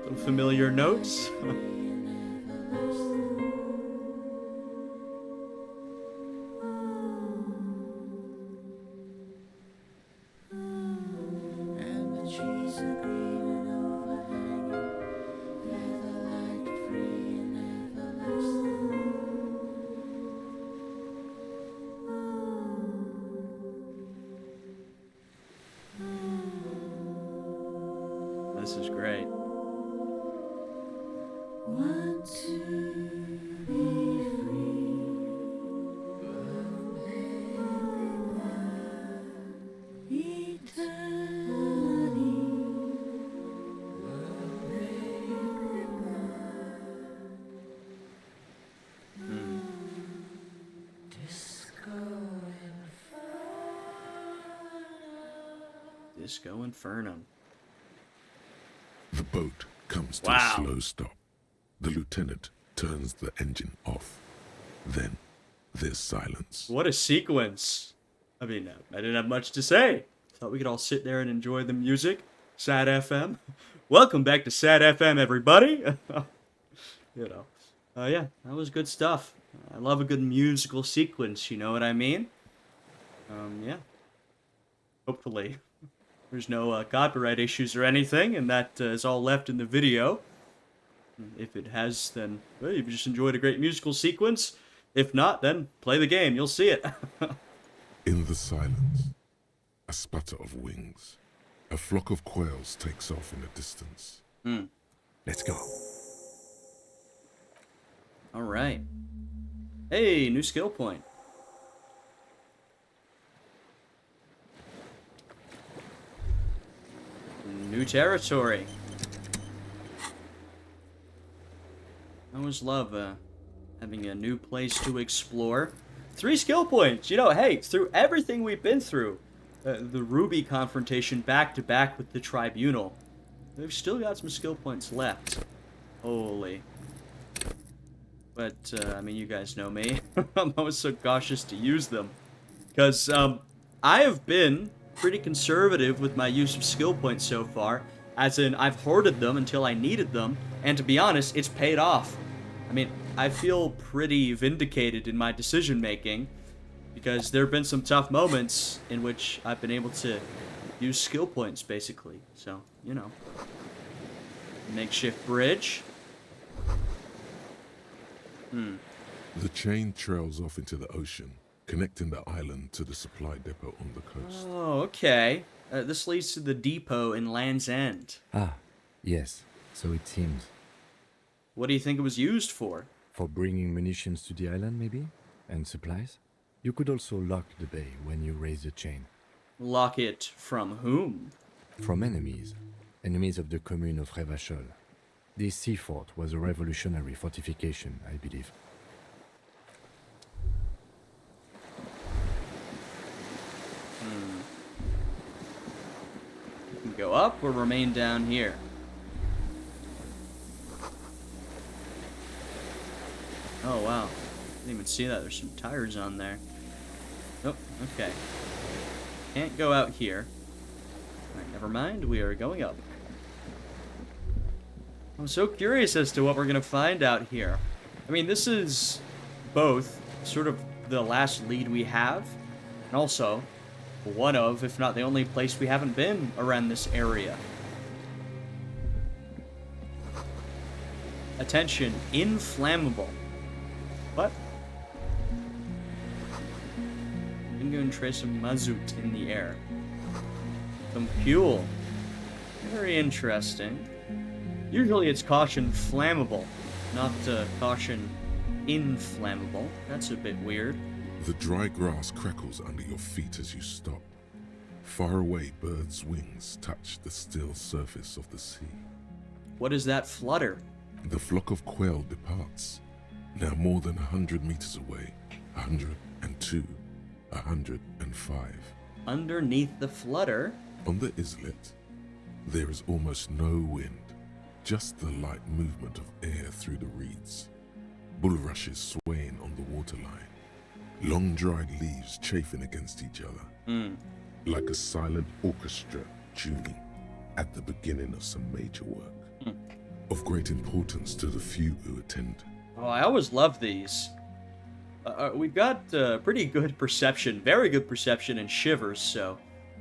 Some familiar notes. This is great. Disco Infernum. The boat comes comes to a slow stop. The lieutenant turns the engine off. Then there's silence. What a sequence. I mean, I didn't have much to say. Thought we could all sit there and enjoy the music. Sad FM. Welcome back to Sad FM, everybody. You know. Yeah, that was good stuff. I love a good musical sequence, you know what I mean? Yeah. Hopefully there's no copyright issues or anything, and that is all left in the video. If it has, then well, you've just enjoyed a great musical sequence. If not, then play the game. You'll see it. In the silence, a sputter of wings. A flock of quails takes off in the distance. Let's go. All right. Hey, new skill point. New territory. I always love having a new place to explore. 3 skill points. You know, hey, through everything we've been through, the Ruby confrontation back-to-back with the tribunal, we've still got some skill points left. Holy. But, I mean, you guys know me. I'm always so cautious to use them. Because, I have been pretty conservative with my use of skill points so far. As in, I've hoarded them until I needed them. And to be honest, it's paid off. I mean, I feel pretty vindicated in my decision-making. Because there have been some tough moments in which I've been able to use skill points, basically. So, you know. Makeshift bridge. The chain trails off into the ocean, connecting the island to the supply depot on the coast. Oh, okay. This leads to the depot in Land's End. Ah, yes. So it seems. What do you think it was used for? For bringing munitions to the island, maybe? And supplies? You could also lock the bay when you raise the chain. Lock it from whom? From enemies. Enemies of the commune of Revachol. This sea fort was a revolutionary fortification, I believe. You can go up or remain down here. Oh, wow. Didn't even see that. There's some tires on there. Oh, okay. Can't go out here. Alright, never mind. We are going up. I'm so curious as to what we're going to find out here. I mean, this is both sort of the last lead we have, and also one of, if not the only place we haven't been around this area. Attention, inflammable. What? I'm going to trace some mazout in the air. Some fuel. Very interesting. Usually it's caution flammable, not caution inflammable. That's a bit weird. The dry grass crackles under your feet as you stop. Far away, birds' wings touch the still surface of the sea. What is that flutter? The flock of quail departs. Now more than 100 meters away. 102, 105. Underneath the flutter? On the islet, there is almost no wind. Just the light movement of air through the reeds. Bulrushes swaying on the waterline. Long dried leaves chafing against each other. Like a silent orchestra tuning at the beginning of some major work. Of great importance to the few who attend. Oh, I always love these. We've got pretty good perception, very good perception in shivers, so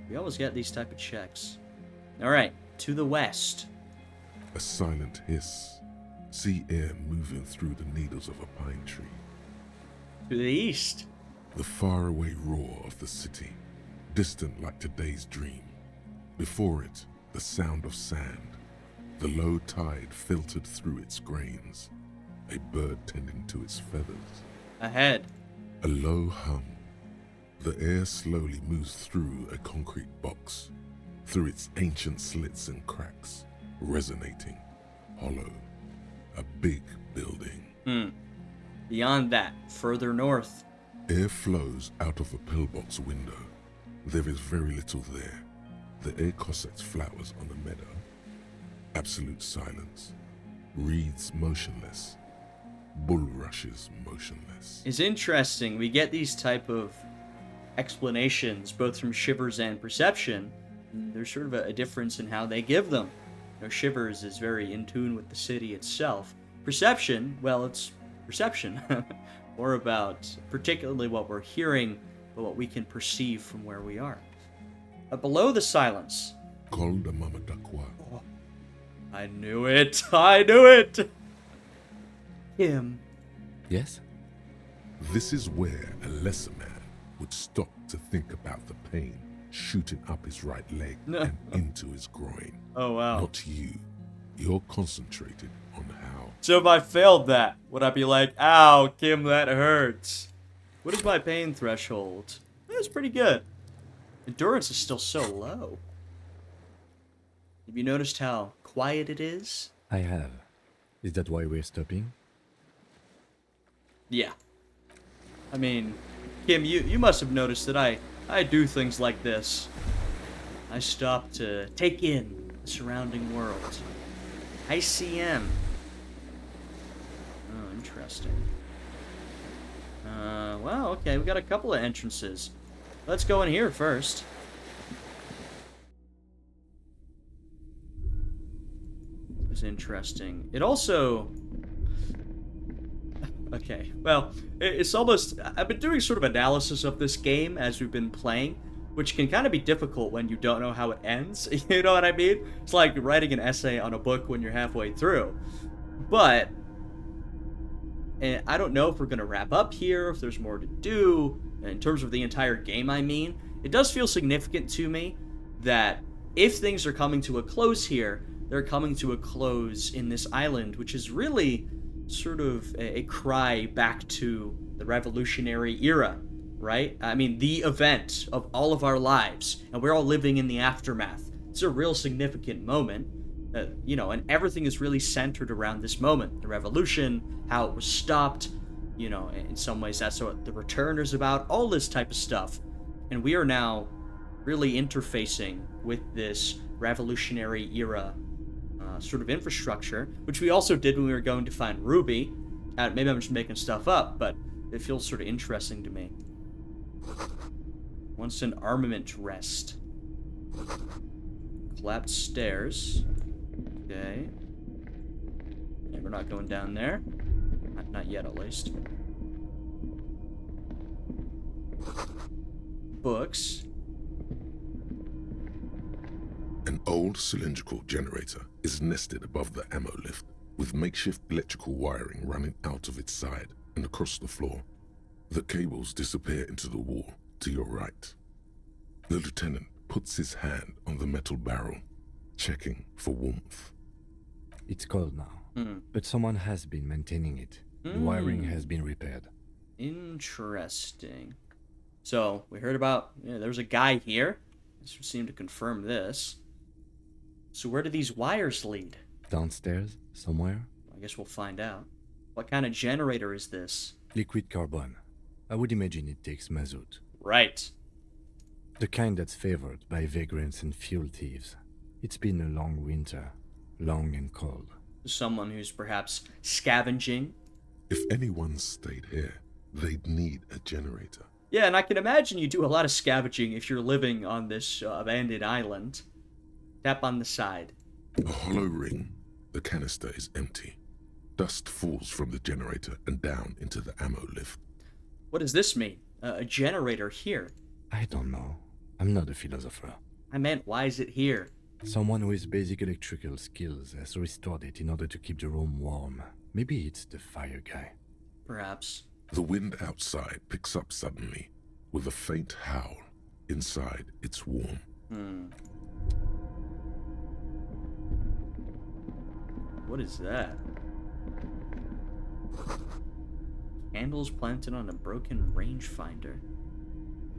we always get these type of checks. Alright, to the west. A silent hiss. Sea air moving through the needles of a pine tree. To the east. The faraway roar of the city, distant like today's dream. Before it, the sound of sand. The low tide filtered through its grains. A bird tending to its feathers. Ahead. A low hum. The air slowly moves through a concrete box, through its ancient slits and cracks. Resonating, hollow, a big building. Beyond that, further north. Air flows out of a pillbox window. There is very little there. The air Cossacks flowers on the meadow. Absolute silence. Wreaths motionless. Bulrushes motionless. It's interesting. We get these type of explanations both from Shivers and Perception. There's sort of a difference in how they give them. You know, Shivers is very in tune with the city itself. Perception, well, it's perception. More about particularly what we're hearing, but what we can perceive from where we are. Below the silence. Oh, I knew it. I knew it. Kim. Yes? This is where a lesser man would stop to think about the pain shooting up his right leg and into his groin. Oh, wow. Not you. You're concentrated on how. So if I failed that, would I be like, ow, Kim, that hurts? What is my pain threshold? That's pretty good. Endurance is still so low. Have you noticed how quiet it is? I have. Is that why we're stopping? Yeah. I mean, Kim, you must have noticed that I do things like this. I stop to take in the surrounding world. ICM. Oh, interesting. Well, okay, we got a couple of entrances. Let's go in here first. It's interesting. It also... Okay, well, it's almost... I've been doing sort of analysis of this game as we've been playing, which can kind of be difficult when you don't know how it ends. You know what I mean? It's like writing an essay on a book when you're halfway through. But... And I don't know if we're going to wrap up here, if there's more to do, in terms of the entire game, I mean. It does feel significant to me that if things are coming to a close here, they're coming to a close in this island, which is really sort of a cry back to the revolutionary era, right? I mean, the event of all of our lives, and we're all living in the aftermath. It's a real significant moment. You know, and everything is really centered around this moment. The revolution, how it was stopped, you know, in some ways that's what the return is about, all this type of stuff. And we are now really interfacing with this revolutionary era sort of infrastructure, which we also did when we were going to find Ruby. Maybe I'm just making stuff up, but it feels sort of interesting to me. Once an armament rest. Collapsed stairs. Okay. Yeah, we're not going down there. Not yet, at least. Books. An old cylindrical generator is nested above the ammo lift, with makeshift electrical wiring running out of its side and across the floor. The cables disappear into the wall to your right. The lieutenant puts his hand on the metal barrel, checking for warmth. It's cold now, but someone has been maintaining it. The wiring has been repaired. Interesting. So, we heard about, there was a guy here. This would seem to confirm this. So where do these wires lead? Downstairs, somewhere? I guess we'll find out. What kind of generator is this? Liquid carbon. I would imagine it takes mazout. Right. The kind that's favored by vagrants and fuel thieves. It's been a long winter. Long and cold. Someone who's perhaps scavenging. If anyone stayed here, they'd need a generator. Yeah, and I can imagine you do a lot of scavenging if you're living on this abandoned island. Tap on the side. A hollow ring. The canister is empty. Dust falls from the generator and down into the ammo lift. What does this mean? A generator here? I don't know. I'm not a philosopher. I meant, why is it here? Someone with basic electrical skills has restored it in order to keep the room warm. Maybe it's the fire guy. Perhaps. The wind outside picks up suddenly, with a faint howl. Inside, it's warm. What is that? Candles planted on a broken rangefinder.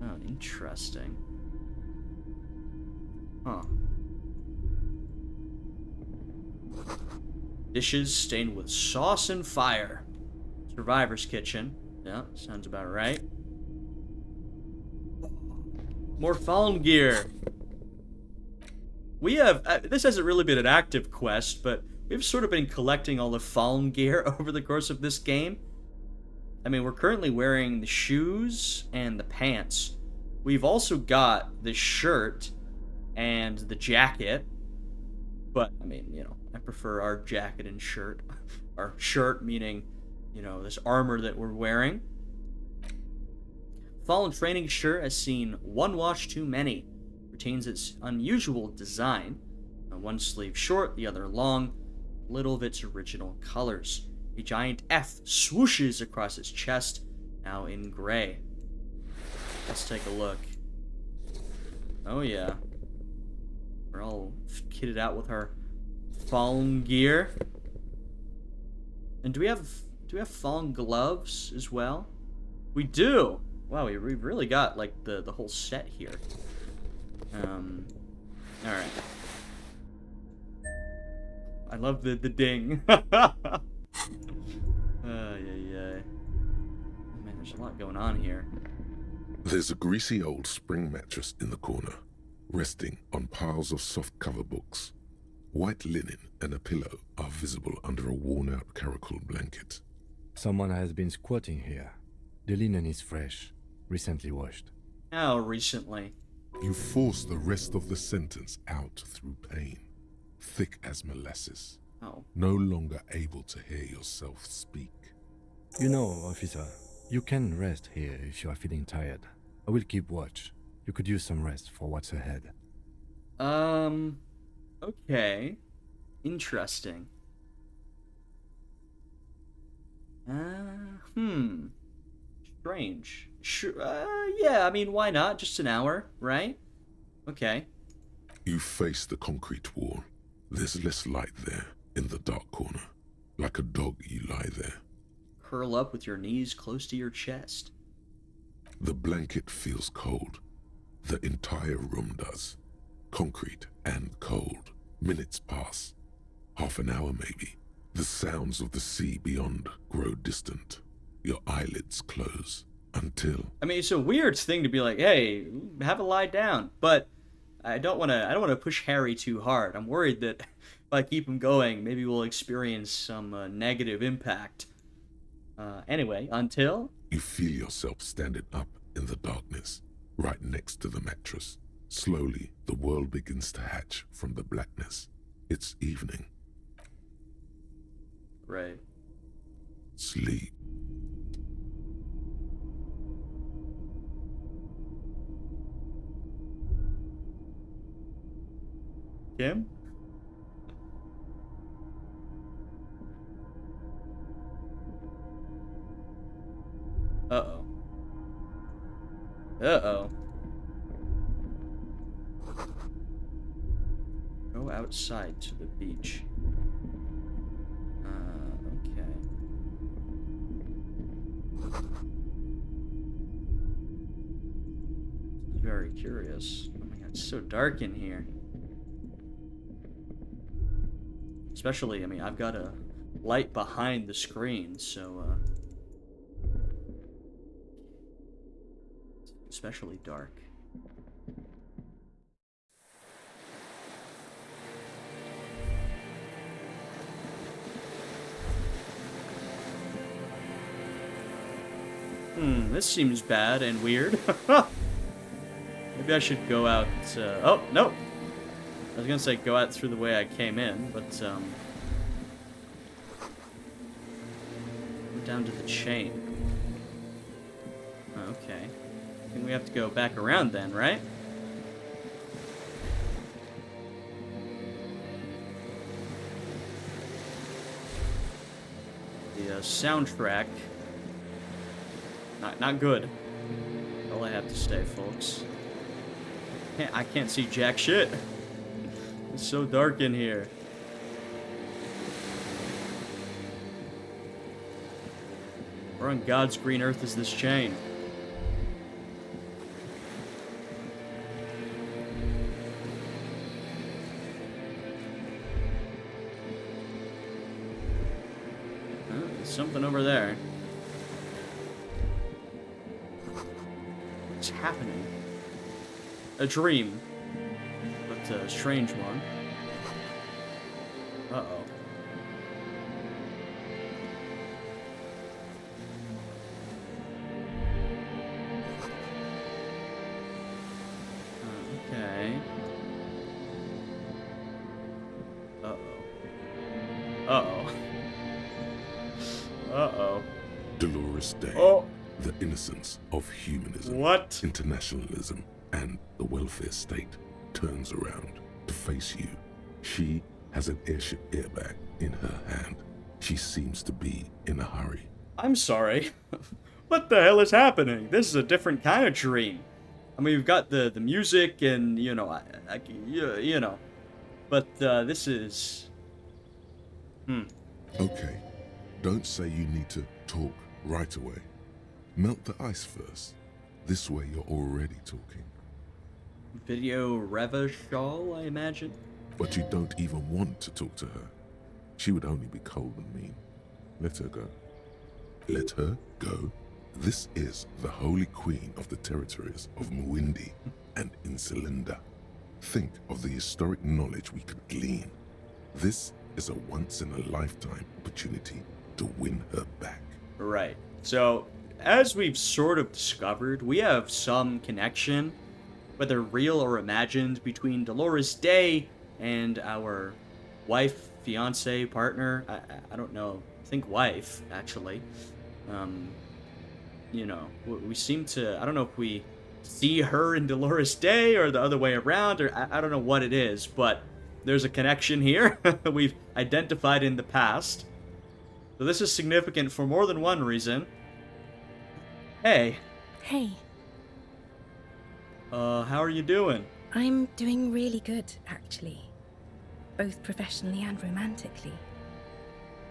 Oh, interesting. Huh. Dishes stained with sauce and fire. Survivor's kitchen. Yeah, sounds about right. More phone gear. we have, this hasn't really been an active quest, but we've sort of been collecting all the fallen gear over the course of this game. I mean, we're currently wearing the shoes and the pants. We've also got the shirt and the jacket. But, I mean, you know, I prefer our jacket and shirt. Our shirt meaning, you know, this armor that we're wearing. Fallen training shirt has seen one wash too many. Retains its unusual design. One sleeve short, the other long. Little of its original colors. A giant F swooshes across its chest, now in gray. Let's take a look. Oh yeah. We're all kitted out with our fallen gear. And do we have fallen gloves as well? We do! Wow, we've really got like the whole set here. Alright. I love the ding. Man, there's a lot going on here. There's a greasy old spring mattress in the corner, resting on piles of soft cover books. White linen and a pillow are visible under a worn-out caracal blanket. Someone has been squatting here. The linen is fresh, recently washed. How recently? You force the rest of the sentence out through pain, thick as molasses. Oh. No longer able to hear yourself speak. You know, officer, you can rest here if you are feeling tired. I will keep watch. You could use some rest for what's ahead. Okay. Interesting. Strange. Sure, yeah, I mean, why not? Just an hour, right? Okay. You face the concrete wall. There's less light there, in the dark corner. Like a dog, you lie there. Curl up with your knees close to your chest. The blanket feels cold. The entire room does. Concrete and cold. Minutes pass. Half an hour maybe. The sounds of the sea beyond grow distant. Your eyelids close. Until... I mean, it's a weird thing to be like, hey, have a lie down. But I don't want to push Harry too hard. I'm worried that if I keep him going, maybe we'll experience some negative impact. Anyway, until... You feel yourself standing up in the darkness, right next to the mattress. Slowly, the world begins to hatch from the blackness. It's evening. Right. Sleep. Kim? Uh-oh. Uh-oh. Go outside to the beach. Okay. Very curious. Oh my god, it's so dark in here. Especially, I mean, I've got a light behind the screen, so, especially dark. This seems bad and weird. Maybe I should go out, oh, no! I was gonna say go out through the way I came in, but, go down to the chain. Okay. I think we have to go back around then, right? The soundtrack. Not good. All I have to say, folks. I can't see jack shit. It's so dark in here. Where on God's green earth is this chain? Oh, there's something over there. What's happening? A dream. But a strange one. Uh-oh. Okay. Uh-oh. Uh-oh. Uh-oh. Dolores Day. Oh. The innocence of humanism. What? Internationalism and the welfare state turns around to face you. She has an airship airbag in her hand. She seems to be in a hurry. I'm sorry. What the hell is happening? This is a different kind of dream. I mean, you've got the music and, you know, you know. But this is... Okay. Don't say you need to talk right away. Melt the ice first. This way you're already talking. Video Revachol, I imagine? But you don't even want to talk to her. She would only be cold and mean. Let her go. Let her go. This is the holy queen of the territories of Muindi and Insulinda. Think of the historic knowledge we could glean. This is a once-in-a-lifetime opportunity to win her back. Right. So, as we've sort of discovered, we have some connection, whether real or imagined, between Dolores Day and our wife, fiance, partner. I don't know. I think wife, actually. You know, we seem to... I don't know if we see her in Dolores Day or the other way around, or I don't know what it is, but there's a connection here we've identified in the past. So this is significant for more than one reason. Hey. Hey. How are you doing? I'm doing really good, actually. Both professionally and romantically.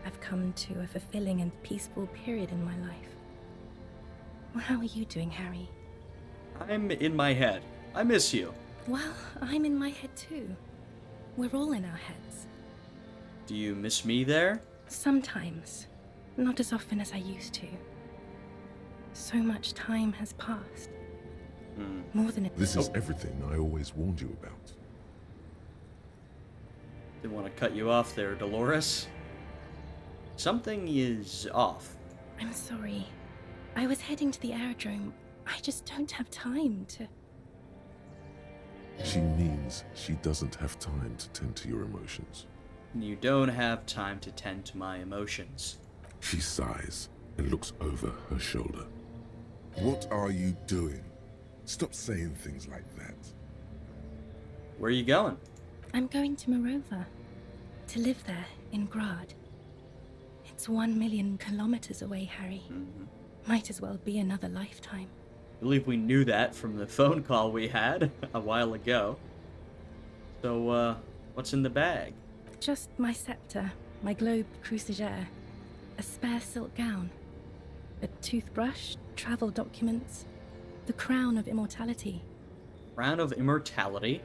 I've come to a fulfilling and peaceful period in my life. Well, how are you doing, Harry? I'm in my head. I miss you. Well, I'm in my head too. We're all in our heads. Do you miss me there? Sometimes. Not as often as I used to. So much time has passed. More than it... This is everything I always warned you about. Didn't want to cut you off there, Dolores. Something is off. I'm sorry. I was heading to the aerodrome. I just don't have time to... She means she doesn't have time to tend to your emotions. You don't have time to tend to my emotions. She sighs and looks over her shoulder. What are you doing? Stop saying things like that. Where are you going? I'm going to Morova. To live there, in Grad. It's 1 million kilometers away, Harry. Might as well be another lifetime. I believe we knew that from the phone call we had a while ago. So, what's in the bag? Just my scepter, my globe cruciger, a spare silk gown, a toothbrush, travel documents, the crown of immortality. Crown of immortality?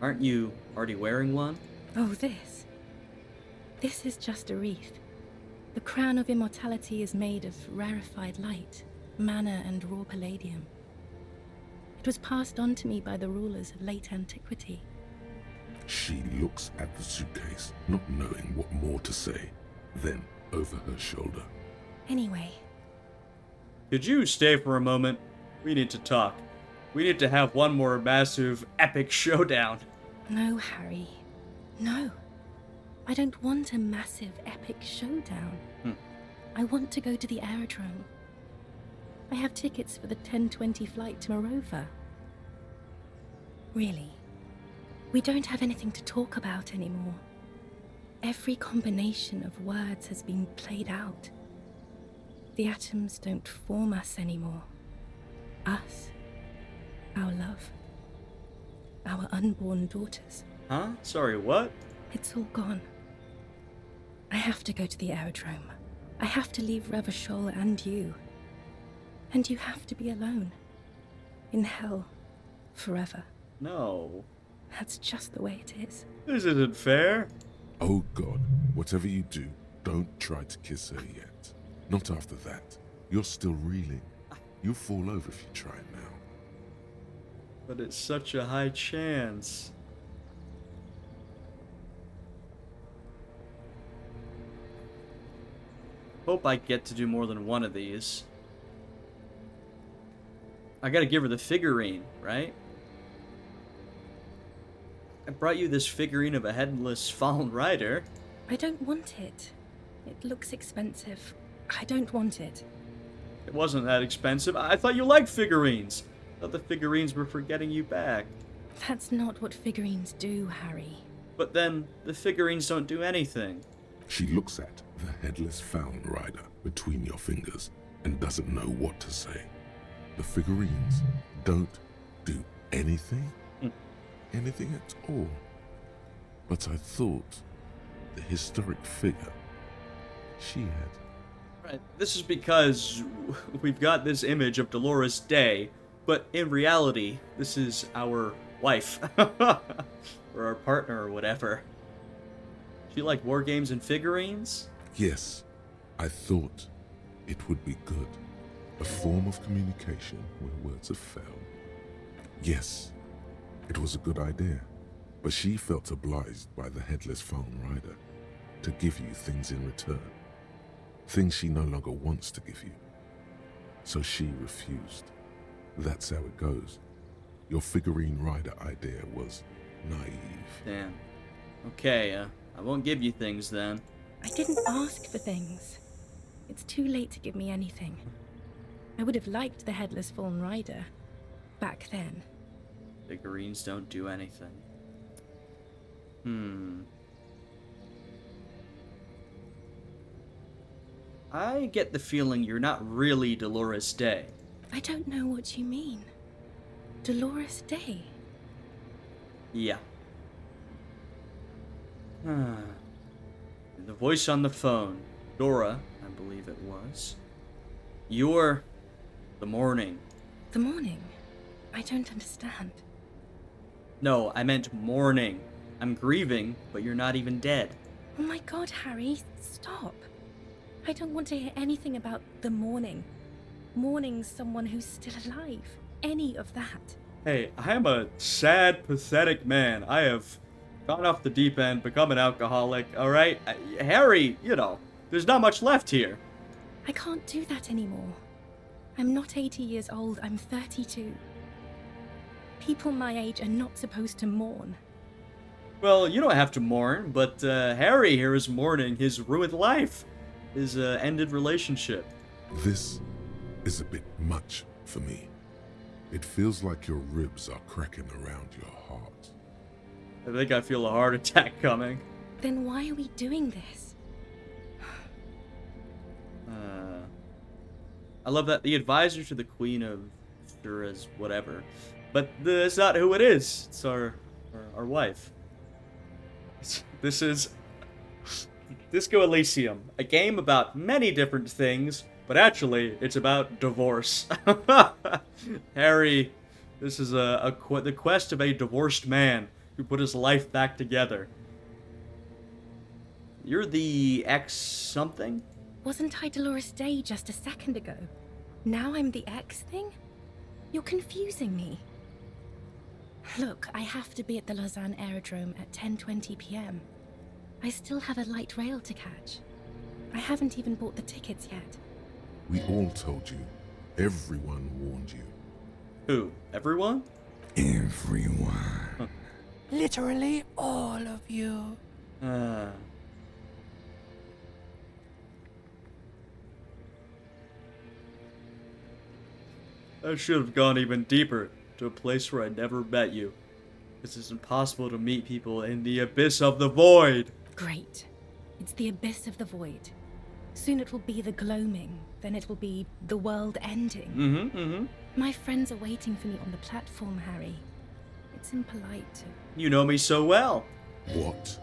Aren't you already wearing one? Oh, this. This is just a wreath. The crown of immortality is made of rarefied light, mana and raw palladium. It was passed on to me by the rulers of late antiquity. She looks at the suitcase, not knowing what more to say. Then, over her shoulder. Anyway. Could you stay for a moment? We need to talk. We need to have one more massive, epic showdown. No, Harry. No. I don't want a massive, epic showdown. I want to go to the aerodrome. I have tickets for the 10:20 flight to Morova. Really. We don't have anything to talk about anymore. Every combination of words has been played out. The atoms don't form us anymore. Us. Our love. Our unborn daughters. Huh? Sorry, what? It's all gone. I have to go to the aerodrome. I have to leave Revachol and you. And you have to be alone. In hell. Forever. No. That's just the way it is. This isn't fair. Oh God, whatever you do, don't try to kiss her yet. Not after that. You're still reeling. You'll fall over if you try now. But it's such a high chance. Hope I get to do more than one of these. I gotta give her the figurine, right? I brought you this figurine of a headless fallen rider. I don't want it. It looks expensive. I don't want it. It wasn't that expensive. I thought you liked figurines. I thought the figurines were for getting you back. That's not what figurines do, Harry. But then, the figurines don't do anything. She looks at the headless fallen rider between your fingers and doesn't know what to say. The figurines don't do anything? Anything at all. But I thought the historic figure she had. Right. This is because we've got this image of Dolores Day, but in reality, this is our wife. Or our partner or whatever. Do you like war games and figurines? Yes, I thought it would be good. A form of communication where words have failed. Yes, it was a good idea, but she felt obliged by the headless fallen rider to give you things in return. Things she no longer wants to give you. So she refused. That's how it goes. Your figurine rider idea was naive. Damn. Okay, I won't give you things then. I didn't ask for things. It's too late to give me anything. I would have liked the headless fallen rider back then. Figurines don't do anything. I get the feeling you're not really Dolores Day. I don't know what you mean. Dolores Day? Yeah. The voice on the phone. Dora, I believe it was. You're the morning. The morning? I don't understand. No, I meant mourning. I'm grieving, but you're not even dead. Oh my god, Harry, stop. I don't want to hear anything about the morning. Mourning someone who's still alive. Any of that. Hey, I am a sad, pathetic man. I have gone off the deep end, become an alcoholic, alright? Harry, you know, there's not much left here. I can't do that anymore. I'm not 80 years old, I'm 32. People my age are not supposed to mourn. Well, you don't have to mourn, but Harry here is mourning his ruined life, his ended relationship. This is a bit much for me. It feels like your ribs are cracking around your heart. I think I feel a heart attack coming. Then why are we doing this? I love that the advisor to the Queen of Shura's whatever. But that's not who it is. It's our wife. This is Disco Elysium, a game about many different things, but actually, it's about divorce. Harry, this is the quest of a divorced man who put his life back together. You're the ex-something? Wasn't I Dolores Day just a second ago? Now I'm the ex thing? You're confusing me. Look, I have to be at the Lausanne Aerodrome at 10:20 p.m. I still have a light rail to catch. I haven't even bought the tickets yet. We all told you. Everyone warned you. Who? Everyone? Everyone. Huh. Literally all of you. I should have gone even deeper, to a place where I never met you. It's impossible to meet people in the abyss of the void. Great. It's the abyss of the void. Soon it will be the gloaming, then it will be the world ending. My friends are waiting for me on the platform, Harry. It's impolite to... You know me so well. What?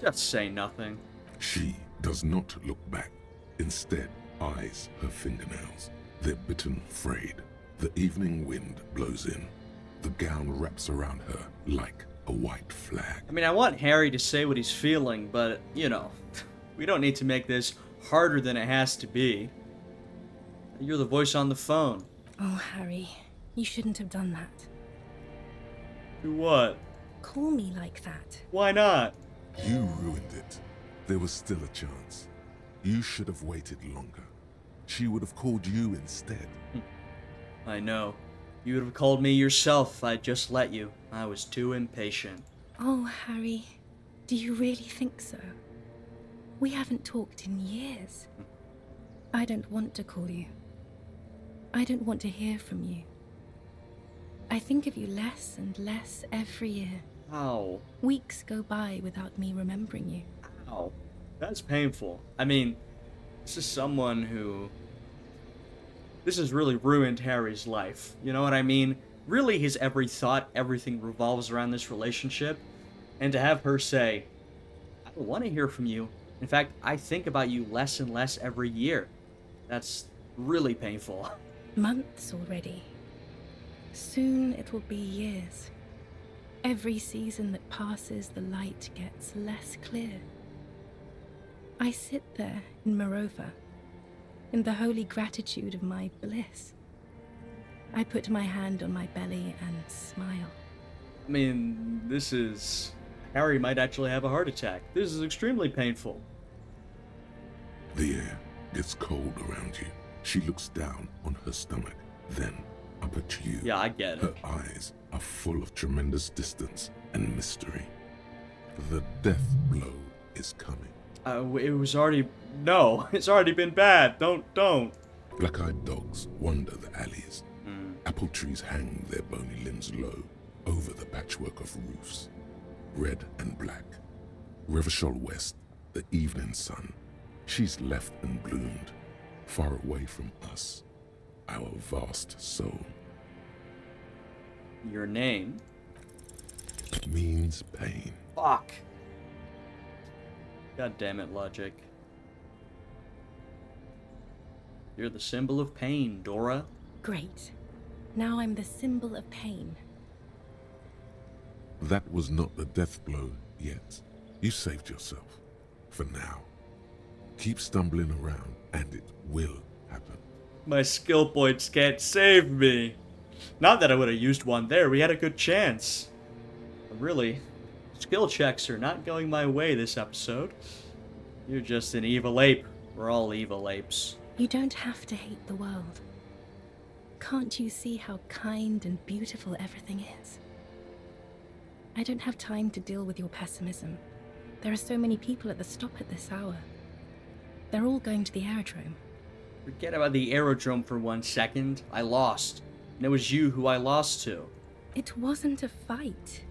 Just say nothing. She does not look back. Instead, eyes her fingernails. They're bitten, frayed. The evening wind blows in. The gown wraps around her like a white flag. I mean, I want Harry to say what he's feeling, but, you know, we don't need to make this harder than it has to be. You're the voice on the phone. Oh, Harry, you shouldn't have done that. Do what? call me like that. Why not? You ruined it. There was still a chance. You should have waited longer. She would have called you instead. I know. You would have called me yourself if I'd just let you. I was too impatient. Oh, Harry, do you really think so? We haven't talked in years. I don't want to call you. I don't want to hear from you. I think of you less and less every year. Ow. Weeks go by without me remembering you. Ow. That's painful. I mean, this is someone who... This has really ruined Harry's life. You know what I mean? Really, his every thought, everything revolves around this relationship. And to have her say, I don't want to hear from you. In fact, I think about you less and less every year. That's really painful. Months already. Soon it will be years. Every season that passes, the light gets less clear. I sit there in Morova, in the holy gratitude of my bliss. I put my hand on my belly and smile. I mean, this is... Harry might actually have a heart attack. This is extremely painful. The air gets cold around you. She looks down on her stomach, then up at you. Yeah, I get it. Her eyes are full of tremendous distance and mystery. The death blow is coming. It was already... No, it's already been bad. Don't. Black-eyed dogs wander the alleys. Apple trees hang their bony limbs low over the patchwork of roofs. Red and black. Revachol West, the evening sun. She's left and bloomed, far away from us, our vast soul. Your name? Means pain. Fuck. God damn it, logic. You're the symbol of pain, Dora. Great. Now I'm the symbol of pain. That was not the death blow yet. You saved yourself. For now. Keep stumbling around, and it will happen. My skill points can't save me. Not that I would have used one there. We had a good chance. But really, skill checks are not going my way this episode. You're just an evil ape. We're all evil apes. You don't have to hate the world. Can't you see how kind and beautiful everything is? I don't have time to deal with your pessimism. There are so many people at the stop at this hour. They're all going to the aerodrome. Forget about the aerodrome for 1 second. I lost. And it was you who I lost to. It wasn't a fight.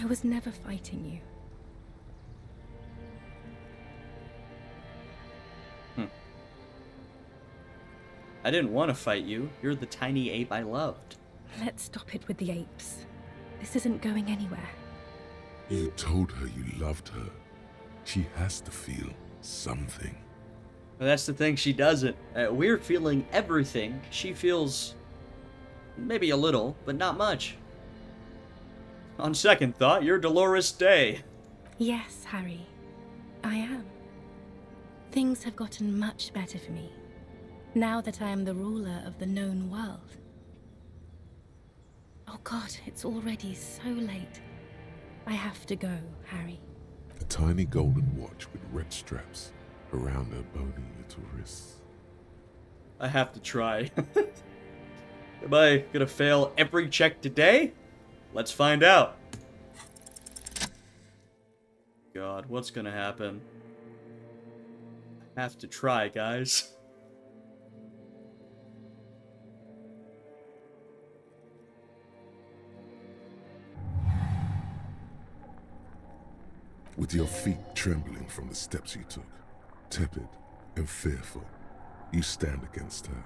I was never fighting you. I didn't want to fight you. You're the tiny ape I loved. Let's stop it with the apes. This isn't going anywhere. You told her you loved her. She has to feel something. But that's the thing, she doesn't. We're feeling everything. She feels... maybe a little, but not much. On second thought, you're Dolores Day. Yes, Harry. I am. Things have gotten much better for me, now that I am the ruler of the known world. Oh God, it's already so late. I have to go, Harry. A tiny golden watch with red straps around her bony little wrists. I have to try. Am I gonna fail every check today? Let's find out. God, what's gonna happen? I have to try, guys. With your feet trembling from the steps you took, tepid and fearful, you stand against her,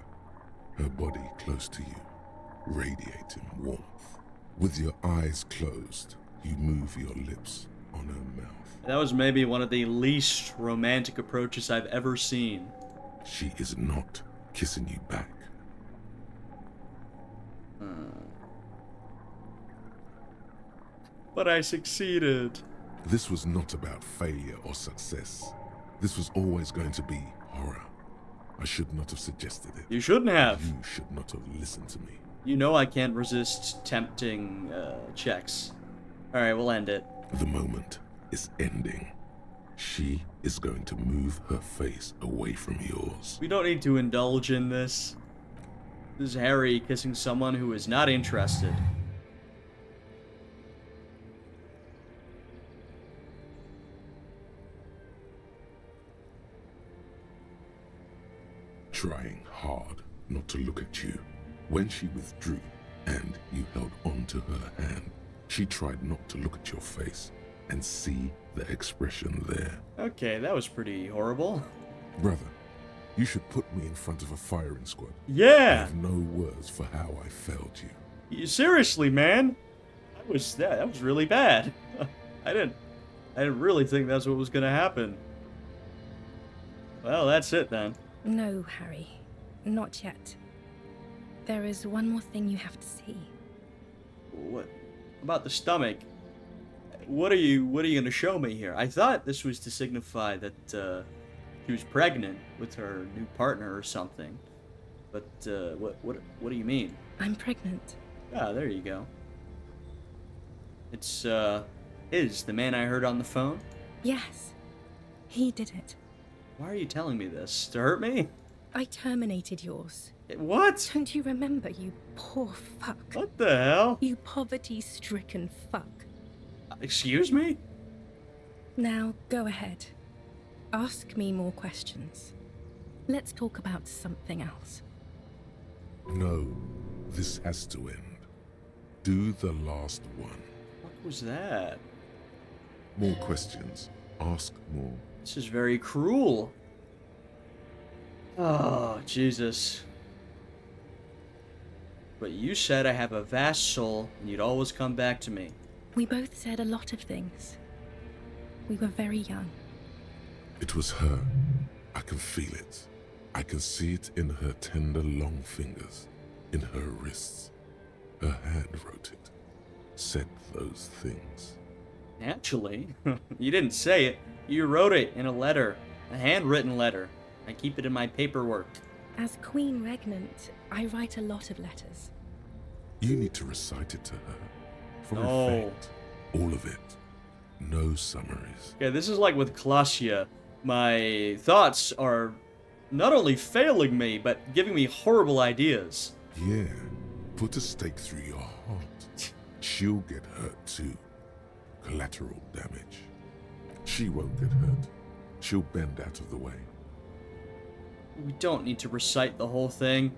her body close to you, radiating warmth. With your eyes closed, you move your lips on her mouth. That was maybe one of the least romantic approaches I've ever seen. She is not kissing you back. But I succeeded. This was not about failure or success. This was always going to be horror. I should not have suggested it. You shouldn't have. You should not have listened to me. You know I can't resist tempting checks. Alright, we'll end it. The moment is ending. She is going to move her face away from yours. We don't need to indulge in this. This is Harry kissing someone who is not interested. Trying hard not to look at you. When she withdrew and you held onto her hand, she tried not to look at your face and see the expression there. Okay, that was pretty horrible. Brother, you should put me in front of a firing squad. Yeah! I have no words for how I failed you. Seriously, man? That was really bad. I didn't really think that's what was gonna happen. Well, that's it then. No, Harry. Not yet. There is one more thing you have to see. What about the stomach? What are you gonna show me here? I thought this was to signify that she was pregnant with her new partner or something. But what do you mean? I'm pregnant. Ah, there you go. It's the man I heard on the phone? Yes. He did it. Why are you telling me this? To hurt me? I terminated yours. What? Don't you remember, you poor fuck? What the hell? You poverty-stricken fuck. Excuse me? Now, go ahead. Ask me more questions. Let's talk about something else. No, this has to end. Do the last one. What was that? More questions. Ask more. This is very cruel. Oh, Jesus. But you said I have a vast soul, and you'd always come back to me. We both said a lot of things. We were very young. It was her. I can feel it. I can see it in her tender, long fingers, in her wrists. Her hand wrote it, said those things. Actually, you didn't say it. You wrote it in a letter, a handwritten letter. I keep it in my paperwork. As Queen Regnant, I write a lot of letters. You need to recite it to her. For No. effect. All of it. No summaries. Yeah, this is like with Klasia. My thoughts are not only failing me, but giving me horrible ideas. Yeah. Put a stake through your heart. She'll get hurt too. Collateral damage. She won't get hurt. She'll bend out of the way. We don't need to recite the whole thing.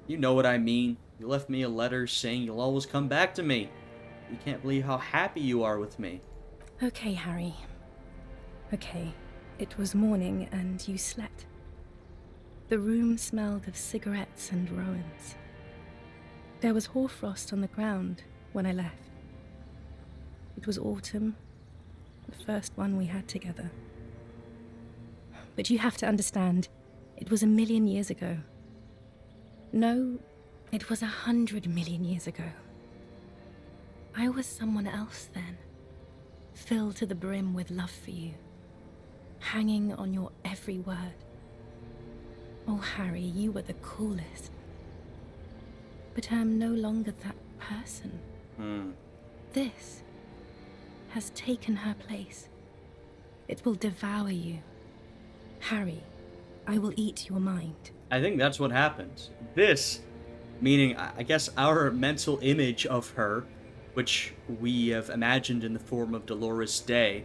You know what I mean. You left me a letter saying you'll always come back to me. You can't believe how happy you are with me. Okay, Harry. Okay. It was morning and you slept. The room smelled of cigarettes and Rowans. There was hoarfrost on the ground when I left. It was autumn, the first one we had together. But you have to understand, it was 1,000,000 years ago. No, it was 100 million years ago. I was someone else then, filled to the brim with love for you, hanging on your every word. Oh, Harry, you were the coolest. But I'm no longer that person. This has taken her place. It will devour you. Harry, I will eat your mind. I think that's what happens. This, meaning, I guess, our mental image of her, which we have imagined in the form of Dolores Day,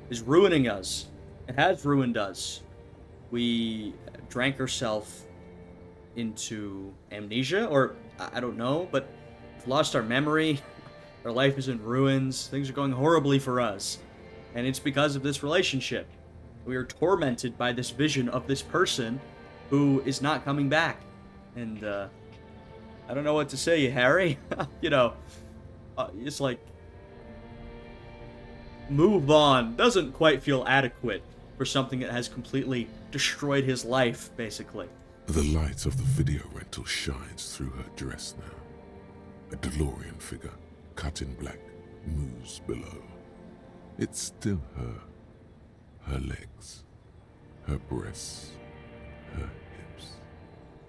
is ruining us. It has ruined us. We drank ourselves into amnesia, or I don't know, but we've lost our memory. Our life is in ruins. Things are going horribly for us. And it's because of this relationship. We are tormented by this vision of this person who is not coming back. And, I don't know what to say, Harry. You know, it's like, move on doesn't quite feel adequate for something that has completely destroyed his life, basically. The light of the video rental shines through her dress now. A DeLorean figure, cut in black, moves below. It's still her. Her legs, her breasts, her hips.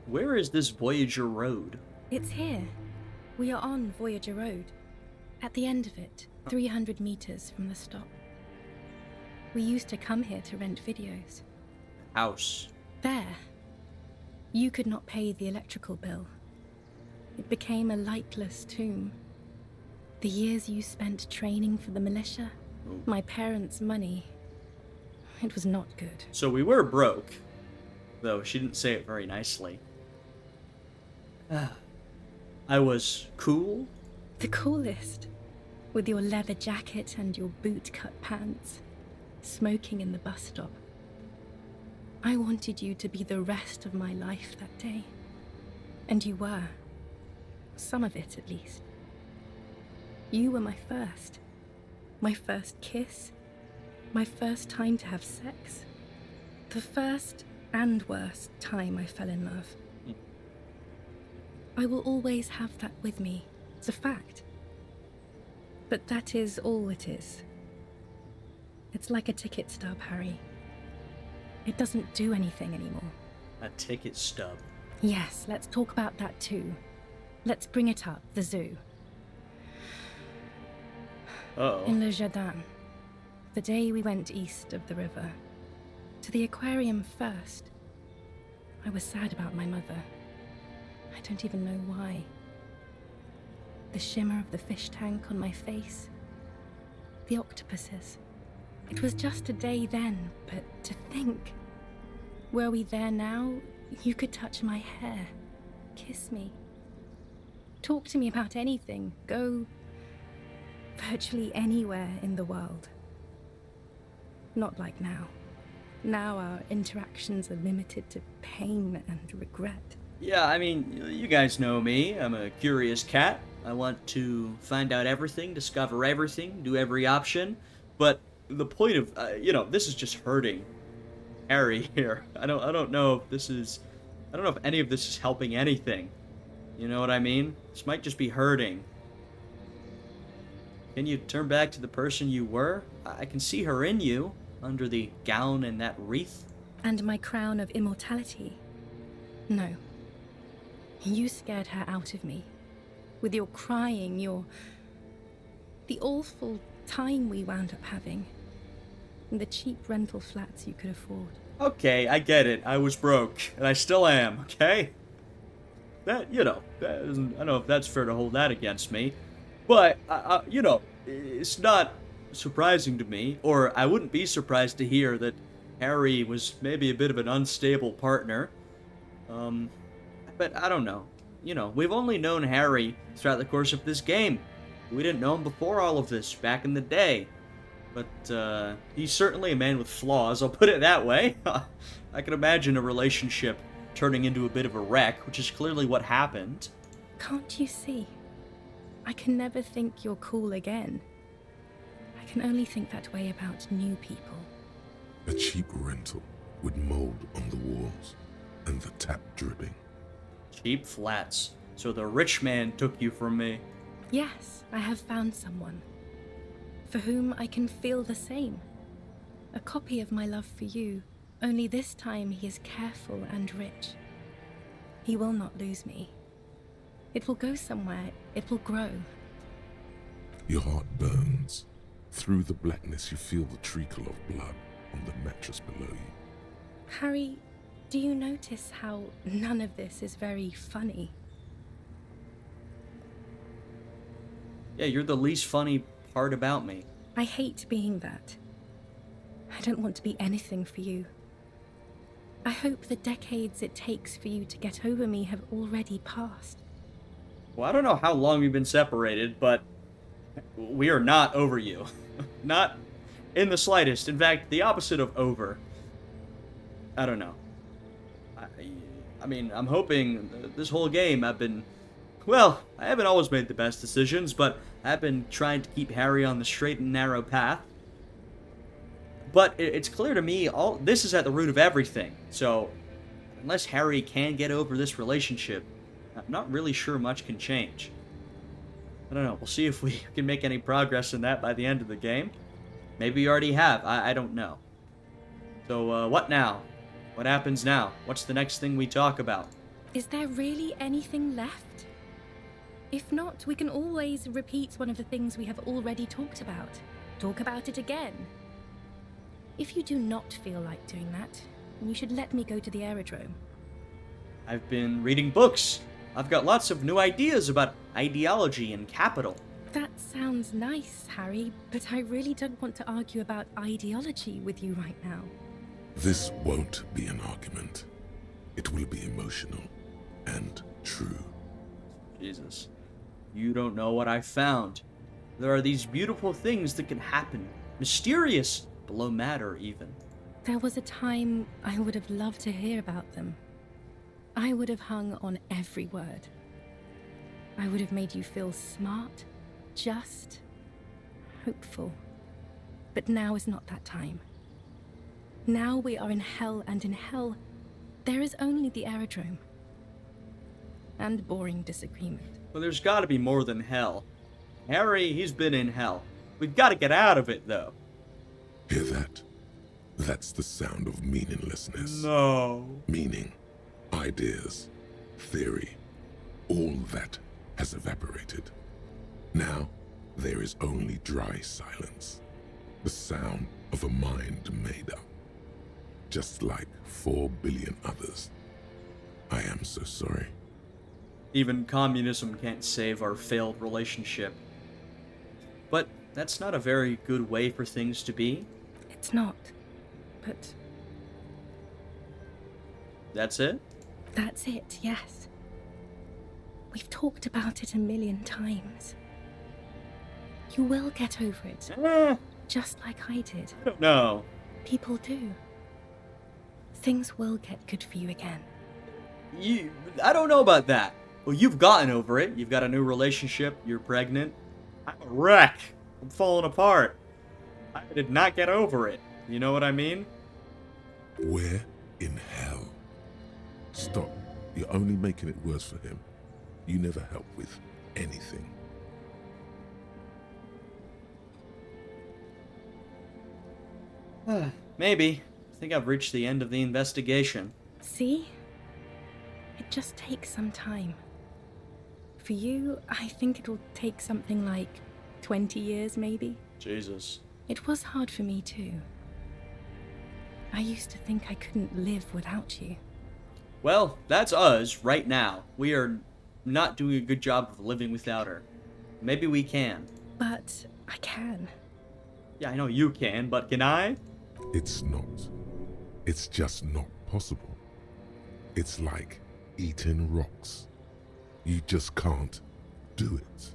Where is this Voyager Road? It's here. We are on Voyager Road. At the end of it, 300 meters from the stop. We used to come here to rent videos. House. There. You could not pay the electrical bill. It became a lightless tomb. The years you spent training for the militia, my parents' money, it was not good. So we were broke, though she didn't say it very nicely. I was cool? The coolest. With your leather jacket and your boot-cut pants, smoking in the bus stop. I wanted you to be the rest of my life that day. And you were. Some of it, at least. You were my first. My first kiss. My first time to have sex. The first and worst time I fell in love. I will always have that with me. It's a fact. But that is all it is. It's like a ticket stub, Harry. It doesn't do anything anymore. A ticket stub. Yes, let's talk about that too. Let's bring it up, the zoo. Uh-oh. In Le Jardin. The day we went east of the river. To the aquarium first. I was sad about my mother. I don't even know why. The shimmer of the fish tank on my face. The octopuses. It was just a day then, but to think. Were we there now, you could touch my hair. Kiss me. Talk to me about anything. Go virtually anywhere in the world. Not like now. Now our interactions are limited to pain and regret. Yeah, I mean, you guys know me. I'm a curious cat. I want to find out everything, discover everything, do every option. But the point of, this is just hurting Harry here. I don't know if any of this is helping anything. You know what I mean? This might just be hurting. Can you turn back to the person you were? I can see her in you, under the gown and that wreath. And my crown of immortality. No. You scared her out of me. With your crying, the awful time we wound up having. And the cheap rental flats you could afford. Okay, I get it. I was broke, and I still am, okay? That, I don't know if that's fair to hold that against me. But, it's not surprising to me, or I wouldn't be surprised to hear that Harry was maybe a bit of an unstable partner. But I don't know. We've only known Harry throughout the course of this game. We didn't know him before all of this, back in the day. But, he's certainly a man with flaws, I'll put it that way. I can imagine a relationship turning into a bit of a wreck, which is clearly what happened. Can't you see? I can never think you're cool again. I can only think that way about new people. A cheap rental with mold on the walls and the tap dripping. Cheap flats. So the rich man took you from me. Yes, I have found someone. For whom I can feel the same. A copy of my love for you, only this time he is careful and rich. He will not lose me. It will go somewhere, it will grow. Your heart burns. Through the blackness you feel the trickle of blood on the mattress below you. Harry, do you notice how none of this is very funny? Yeah, you're the least funny part about me. I hate being that. I don't want to be anything for you. I hope the decades it takes for you to get over me have already passed. Well, I don't know how long we've been separated, but we are not over you. Not in the slightest. In fact, the opposite of over. I don't know. I mean, I'm hoping this whole game I haven't always made the best decisions, but I've been trying to keep Harry on the straight and narrow path. But it's clear to me, all this is at the root of everything. So, unless Harry can get over this relationship, I'm not really sure much can change. I don't know. We'll see if we can make any progress in that by the end of the game. Maybe we already have. I don't know. So, what now? What happens now? What's the next thing we talk about? Is there really anything left? If not, we can always repeat one of the things we have already talked about. Talk about it again. If you do not feel like doing that, then you should let me go to the aerodrome. I've been reading books. I've got lots of new ideas about ideology and capital. That sounds nice, Harry, but I really don't want to argue about ideology with you right now. This won't be an argument. It will be emotional and true. Jesus. You don't know what I found. There are these beautiful things that can happen. Mysterious, below matter even. There was a time I would have loved to hear about them. I would have hung on every word. I would have made you feel smart, just, hopeful. But now is not that time. Now we are in hell, and in hell, there is only the aerodrome. And boring disagreement. Well, there's gotta be more than hell. Harry, he's been in hell. We've gotta get out of it, though. Hear that? That's the sound of meaninglessness. No. Meaning, ideas, theory, all that has evaporated. Now, there is only dry silence. The sound of a mind made up. Just like 4 billion others. I am so sorry. Even communism can't save our failed relationship. But that's not a very good way for things to be. It's not. But... That's it? That's it, yes. We've talked about it a million times. You will get over it. Just like I did. I don't know. People do. Things will get good for you again. I don't know about that. Well, you've gotten over it. You've got a new relationship. You're pregnant. I'm a wreck. I'm falling apart. I did not get over it. You know what I mean? We're in hell. Stop. You're only making it worse for him. You never help with anything. Maybe. I think I've reached the end of the investigation. See? It just takes some time. For you, I think it'll take something like 20 years, maybe. Jesus. It was hard for me, too. I used to think I couldn't live without you. Well, that's us right now. We are not doing a good job of living without her. Maybe we can. But I can. Yeah, I know you can, but can I? It's not. It's just not possible. It's like eating rocks. You just can't do it.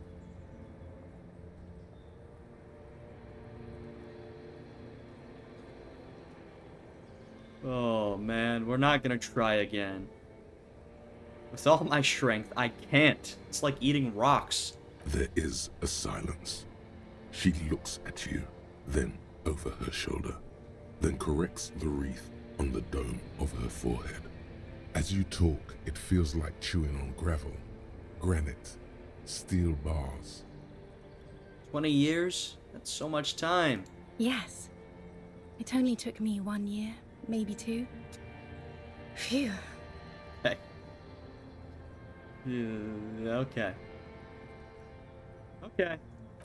Oh man, we're not gonna try again. With all my strength, I can't. It's like eating rocks. There is a silence. She looks at you, then over her shoulder, then corrects the wreath on the dome of her forehead. As you talk, it feels like chewing on gravel, granite, steel bars. 20 years? That's so much time. Yes. It only took me 1 year, maybe 2. Phew. Hey. Yeah, okay. Okay.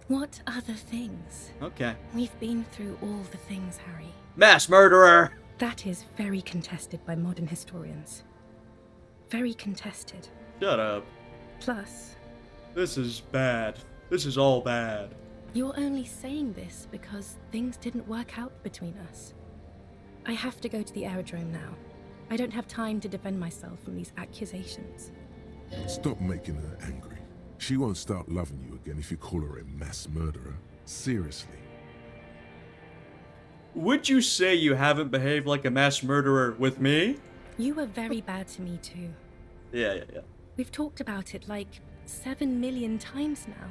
What other things? Okay. We've been through all the things, Harry. Mass murderer! That is very contested by modern historians. Very contested. Shut up. Plus... This is bad. This is all bad. You're only saying this because things didn't work out between us. I have to go to the aerodrome now. I don't have time to defend myself from these accusations. Stop making her angry. She won't start loving you again if you call her a mass murderer. Seriously. Would you say you haven't behaved like a mass murderer with me? You were very bad to me too. Yeah. We've talked about it like 7 million times now.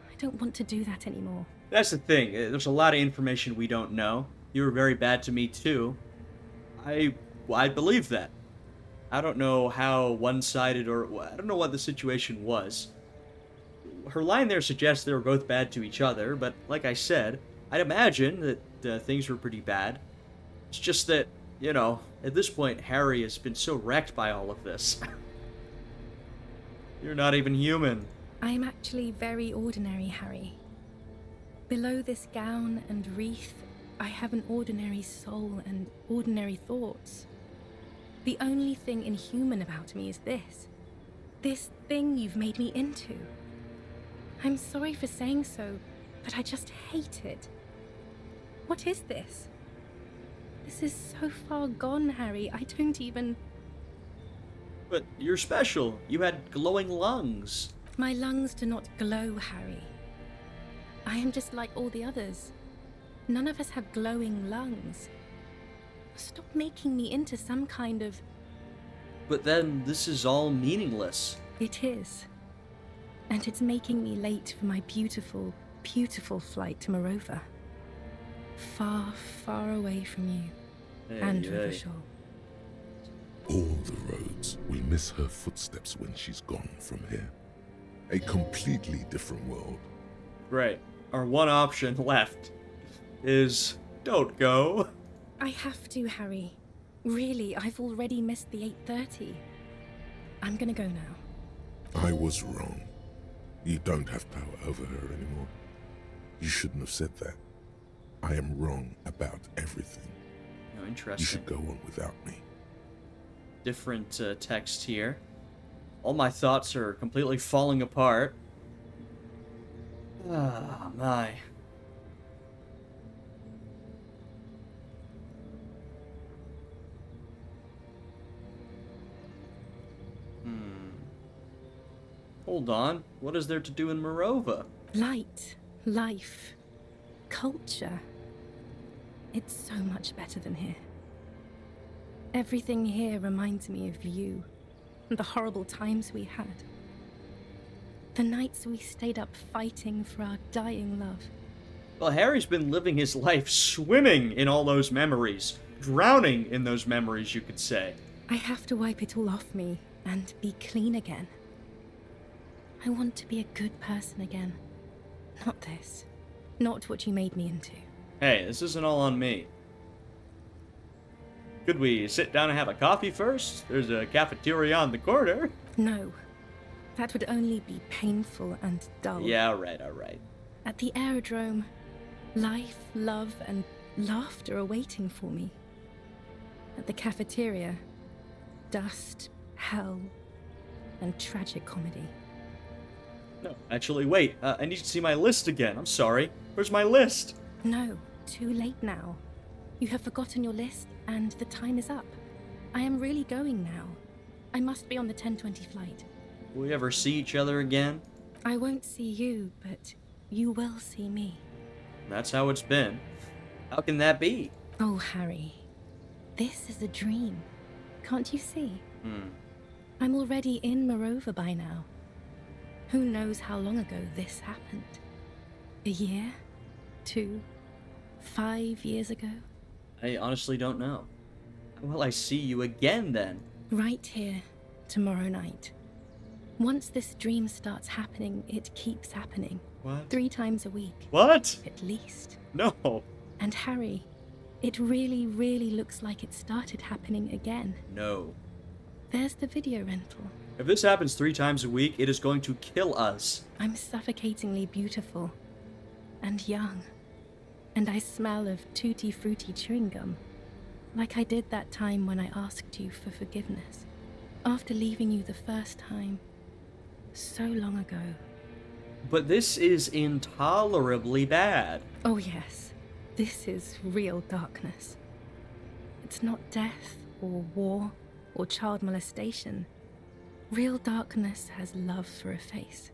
I don't want to do that anymore. That's the thing. There's a lot of information we don't know. You were very bad to me too. I believe that. I don't know how one-sided or... I don't know what the situation was. Her line there suggests they were both bad to each other, but like I said, I'd imagine that things were pretty bad. It's just that, you know, at this point, Harry has been so wrecked by all of this. You're not even human. I am actually very ordinary, Harry. Below this gown and wreath, I have an ordinary soul and ordinary thoughts. The only thing inhuman about me is this. This thing you've made me into. I'm sorry for saying so, but I just hate it. What is this? This is so far gone, Harry. I don't even... But you're special. You had glowing lungs. My lungs do not glow, Harry. I am just like all the others. None of us have glowing lungs. Stop making me into some kind of... But then this is all meaningless. It is. And it's making me late for my beautiful, beautiful flight to Morova. Far, far away from you. And Rivershaw. All the roads will miss her footsteps when she's gone from here. A completely different world. Right. Our one option left is don't go. I have to, Harry. Really, I've already missed the 8:30. I'm gonna go now. I was wrong. You don't have power over her anymore. You shouldn't have said that. I am wrong about everything. Oh, interesting. You should go on without me. Different text here. All my thoughts are completely falling apart. Ah, my. Hold on. What is there to do in Morova? Light, life, culture. It's so much better than here. Everything here reminds me of you and the horrible times we had. The nights we stayed up fighting for our dying love. Well, Harry's been living his life swimming in all those memories. Drowning in those memories, you could say. I have to wipe it all off me and be clean again. I want to be a good person again. Not this. Not what you made me into. Hey, this isn't all on me. Could we sit down and have a coffee first? There's a cafeteria on the corner. No. That would only be painful and dull. Yeah, alright. At the aerodrome, life, love, and laughter are waiting for me. At the cafeteria, dust, hell, and tragic comedy. No, actually, wait. I need to see my list again. I'm sorry. Where's my list? No, too late now. You have forgotten your list, and the time is up. I am really going now. I must be on the 10:20 flight. Will we ever see each other again? I won't see you, but you will see me. That's how it's been. How can that be? Oh, Harry. This is a dream. Can't you see? I'm already in Morova by now. Who knows how long ago this happened? A year? 2? 5 years ago? I honestly don't know. How will I see you again, then? Right here, tomorrow night. Once this dream starts happening, it keeps happening. What? 3 times a week. What? At least. No. And Harry, it really, really looks like it started happening again. No. There's the video rental. If this happens 3 times a week, it is going to kill us. I'm suffocatingly beautiful. And young. And I smell of tutti frutti chewing gum. Like I did that time when I asked you for forgiveness. After leaving you the first time. So long ago. But this is intolerably bad. Oh yes. This is real darkness. It's not death, or war, or child molestation. Real darkness has love for a face.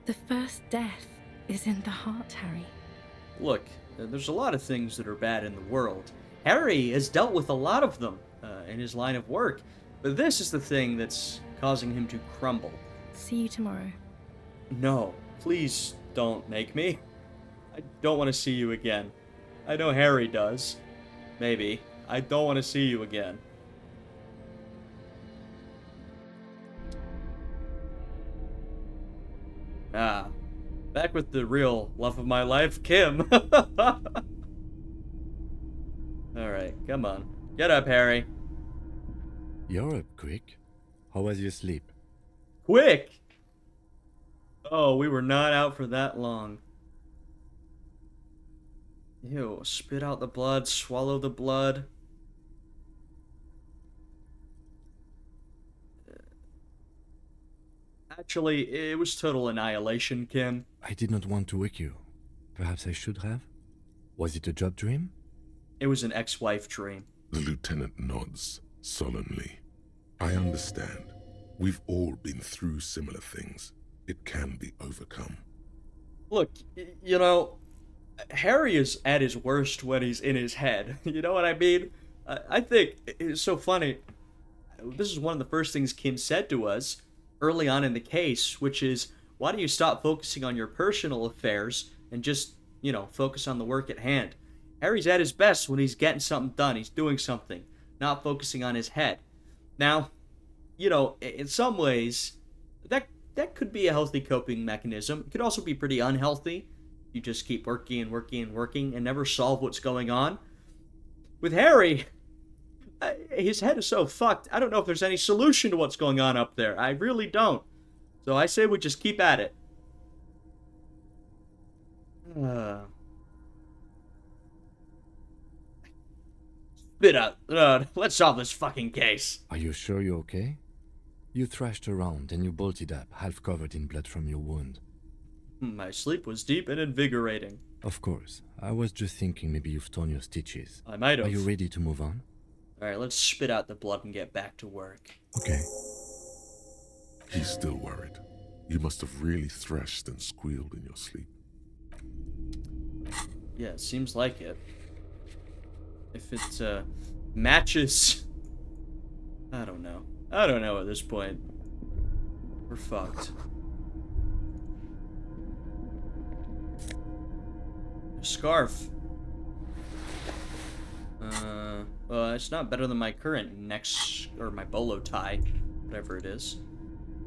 The first death is in the heart, Harry. Look, there's a lot of things that are bad in the world. Harry has dealt with a lot of them in his line of work, but this is the thing that's causing him to crumble. See you tomorrow. No, please don't make me. I don't want to see you again. I know Harry does. Maybe. I don't want to see you again. Ah, back with the real love of my life, Kim. Alright, come on. Get up, Harry. You're up quick. How was your sleep? quick! Oh, we were not out for that long. Ew, spit out the blood, swallow the blood. Actually, it was total annihilation, Kim. I did not want to wake you. Perhaps I should have? Was it a job dream? It was an ex-wife dream. The lieutenant nods solemnly. I understand. We've all been through similar things. It can be overcome. Look, you know, Harry is at his worst when he's in his head. You know what I mean? I think it's so funny. This is one of the first things Kim said to us early on in the case, which is, why do you stop focusing on your personal affairs and just, you know, focus on the work at hand? Harry's at his best when he's getting something done. He's doing something, not focusing on his head. Now, you know, in some ways, that could be a healthy coping mechanism. It could also be pretty unhealthy. You just keep working and working and working and never solve what's going on. With Harry, his head is so fucked, I don't know if there's any solution to what's going on up there. I really don't. So I say we just keep at it. Spit out. Let's solve this fucking case. Are you sure you're okay? You thrashed around and you bolted up, half covered in blood from your wound. My sleep was deep and invigorating. Of course. I was just thinking maybe you've torn your stitches. I might have. Are you ready to move on? Alright, let's spit out the blood and get back to work. Okay. He's still worried. You must have really thrashed and squealed in your sleep. Yeah, it seems like it. If it matches... I don't know. I don't know at this point. We're fucked. Scarf. Well, it's not better than my current my bolo tie, whatever it is.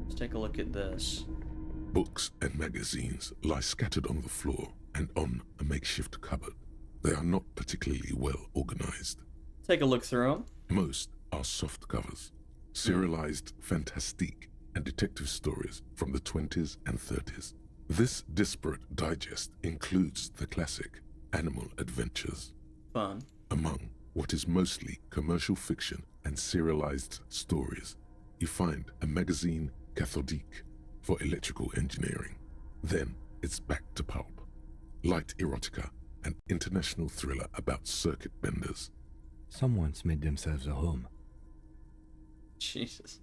Let's take a look at this. Books and magazines lie scattered on the floor and on a makeshift cupboard. They are not particularly well organized. Take a look through them. Most are soft covers, serialized fantastique and detective stories from the 20s and 30s. This disparate digest includes the classic Animal Adventures. Fun. Among what is mostly commercial fiction and serialized stories, you find a magazine cathodique for electrical engineering. Then it's back to pulp, light erotica, an international thriller about circuit benders. Someone's made themselves a home. Jesus.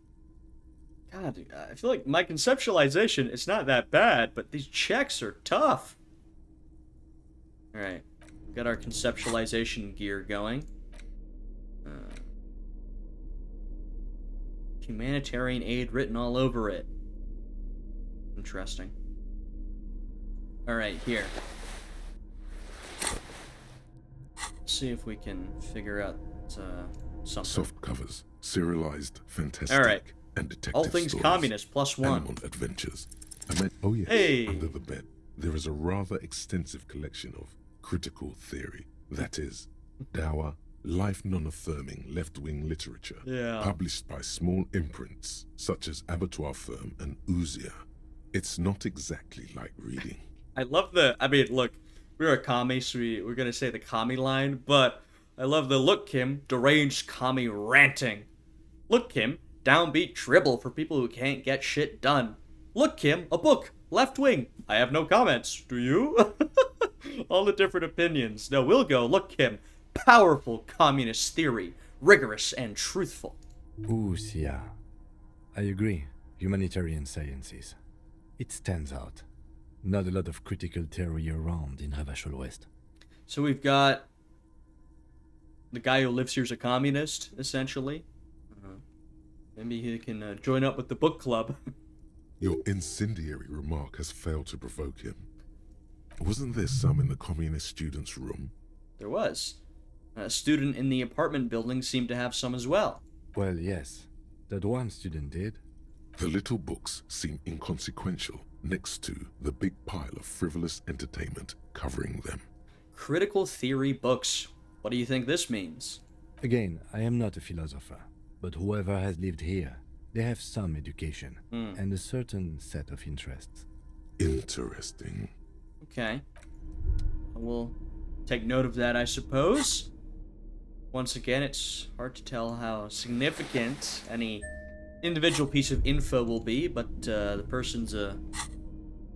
God, I feel like my conceptualization is not that bad, but these checks are tough. Alright, got our conceptualization gear going. Humanitarian aid written all over it. Interesting. Alright, here. See if we can figure out something. Soft covers, serialized fantastic, Alright. and detective All things stories, communist, +1. Animal Adventures. Oh yes, hey. Under the bed, there is a rather extensive collection of critical theory. That is, dour, life non-affirming left-wing literature, published by small imprints such as Abattoir Firm and Ouzia. It's not exactly like reading. I love look, we're a commie, so we're gonna say the commie line, but I love the look, Kim, deranged commie ranting. Look, Kim, downbeat dribble for people who can't get shit done. Look, Kim, a book, left wing. I have no comments. Do you? All the different opinions. No, we'll go. Look, Kim, powerful communist theory, rigorous and truthful. Ouzia. I agree. Humanitarian sciences. It stands out. Not a lot of critical theory around in Ravachol West. So we've got the guy who lives here's a communist, essentially. Maybe he can join up with the book club. Your incendiary remark has failed to provoke him. Wasn't there some in the communist student's room? There was. A student in the apartment building seemed to have some as well. Well, yes. That one student did. The little books seem inconsequential next to the big pile of frivolous entertainment covering them. Critical theory books. What do you think this means? Again, I am not a philosopher, but whoever has lived here They have some education and a certain set of interests. Interesting. Okay. We'll take note of that, I suppose. Once again, it's hard to tell how significant any individual piece of info will be, but the person's a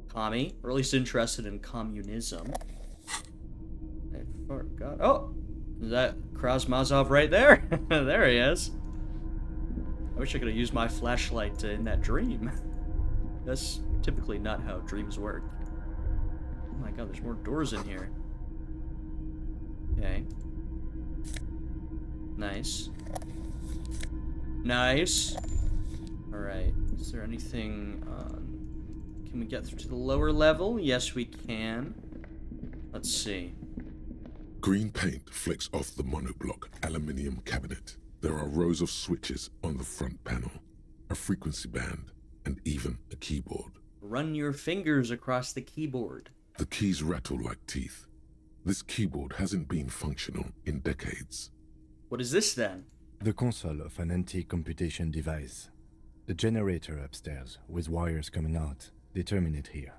commie, or at least interested in communism. I forgot. Oh! Is that Krasmazov right there? There he is. I wish I could have used my flashlight in that dream. That's typically not how dreams work. Oh my god, there's more doors in here. Okay. Nice. Nice. Alright, is there anything can we get through to the lower level? Yes, we can. Let's see. Green paint flicks off the monoblock aluminium cabinet. There are rows of switches on the front panel, a frequency band, and even a keyboard. Run your fingers across the keyboard. The keys rattle like teeth. This keyboard hasn't been functional in decades. What is this then? The console of an anti-computation device. The generator upstairs, with wires coming out, they terminate here.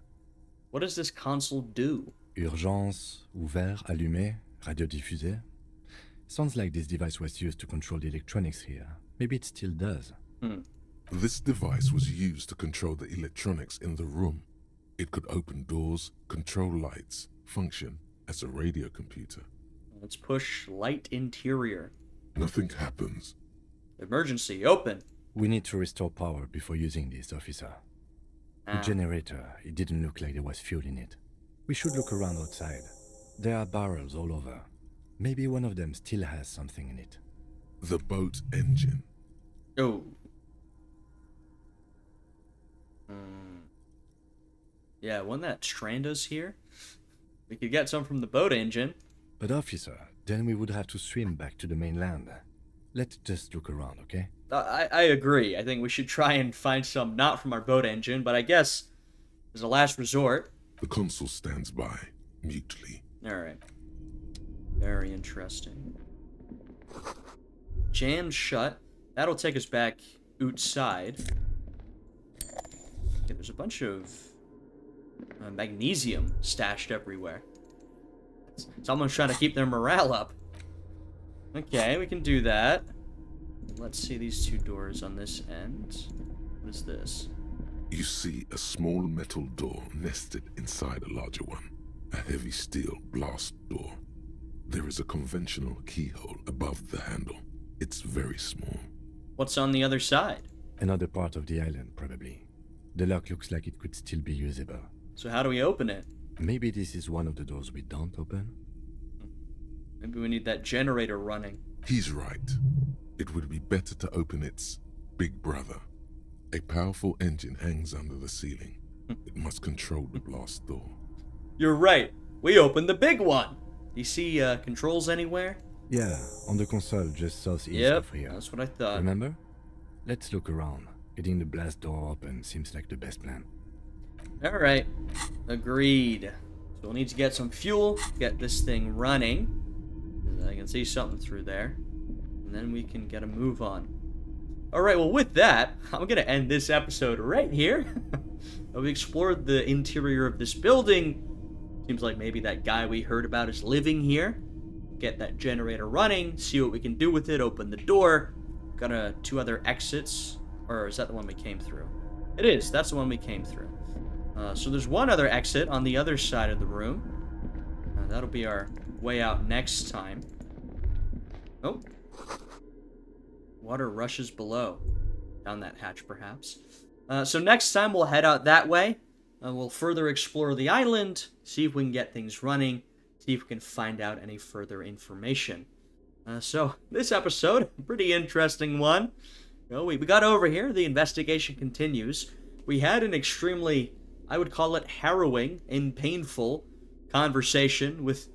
What does this console do? Urgence, ouvert, allumé, radiodiffusé. Sounds like this device was used to control the electronics here. Maybe it still does. This device was used to control the electronics in the room. It could open doors, control lights, function as a radio computer. Let's push light interior. Nothing happens. Emergency, open. We need to restore power before using this, officer. The generator, it didn't look like there was fuel in it. We should look around outside. There are barrels all over. Maybe one of them still has something in it. The boat engine. Oh. Yeah, wasn't that Strando's here? We could get some from the boat engine. But officer, then we would have to swim back to the mainland. Let's just look around, okay? I agree. I think we should try and find some not from our boat engine, but I guess as a last resort. The console stands by, mutely. Alright. Very interesting. Jammed shut. That'll take us back outside. Okay, there's a bunch of magnesium stashed everywhere. Someone's trying to keep their morale up. Okay, we can do that. Let's see these two doors on this end. What is this? You see a small metal door nested inside a larger one. A heavy steel blast door. There is a conventional keyhole above the handle. It's very small. What's on the other side? Another part of the island, probably. The lock looks like it could still be usable. So how do we open it? Maybe this is one of the doors we don't open? Maybe we need that generator running. He's right. It would be better to open its big brother. A powerful engine hangs under the ceiling. It must control the blast door. You're right. We opened the big one. Do you see controls anywhere? Yeah, on the console just southeast of here. That's what I thought. Remember? Let's look around. Getting the blast door open seems like the best plan. Alright. Agreed. So we'll need to get some fuel, get this thing running. I can see something through there. And then we can get a move on. Alright, well with that, I'm going to end this episode right here. We explored the interior of this building. Seems like maybe that guy we heard about is living here. Get that generator running, see what we can do with it, open the door. Got two other exits. Or is that the one we came through? It is, that's the one we came through. So there's one other exit on the other side of the room. That'll be our way out next time. Oh. Water rushes below. Down that hatch, perhaps. So next time we'll head out that way. We'll further explore the island, see if we can get things running, see if we can find out any further information. So this episode, pretty interesting one. You know, we got over here, the investigation continues. We had an extremely, I would call it harrowing and painful conversation with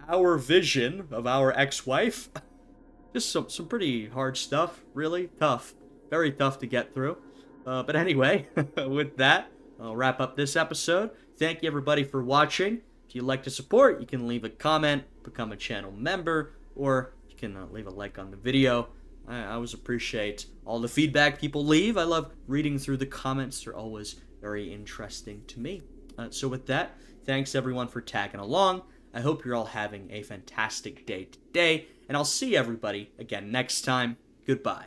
our vision of our ex-wife. Just some pretty hard stuff, really tough. Very tough to get through. But anyway, with that, I'll wrap up this episode. Thank you everybody for watching. If you'd like to support, you can leave a comment, become a channel member, or you can leave a like on the video. I always appreciate all the feedback people leave. I love reading through the comments. They're always very interesting to me. So with that, thanks everyone for tagging along. I hope you're all having a fantastic day today, and I'll see everybody again next time. Goodbye.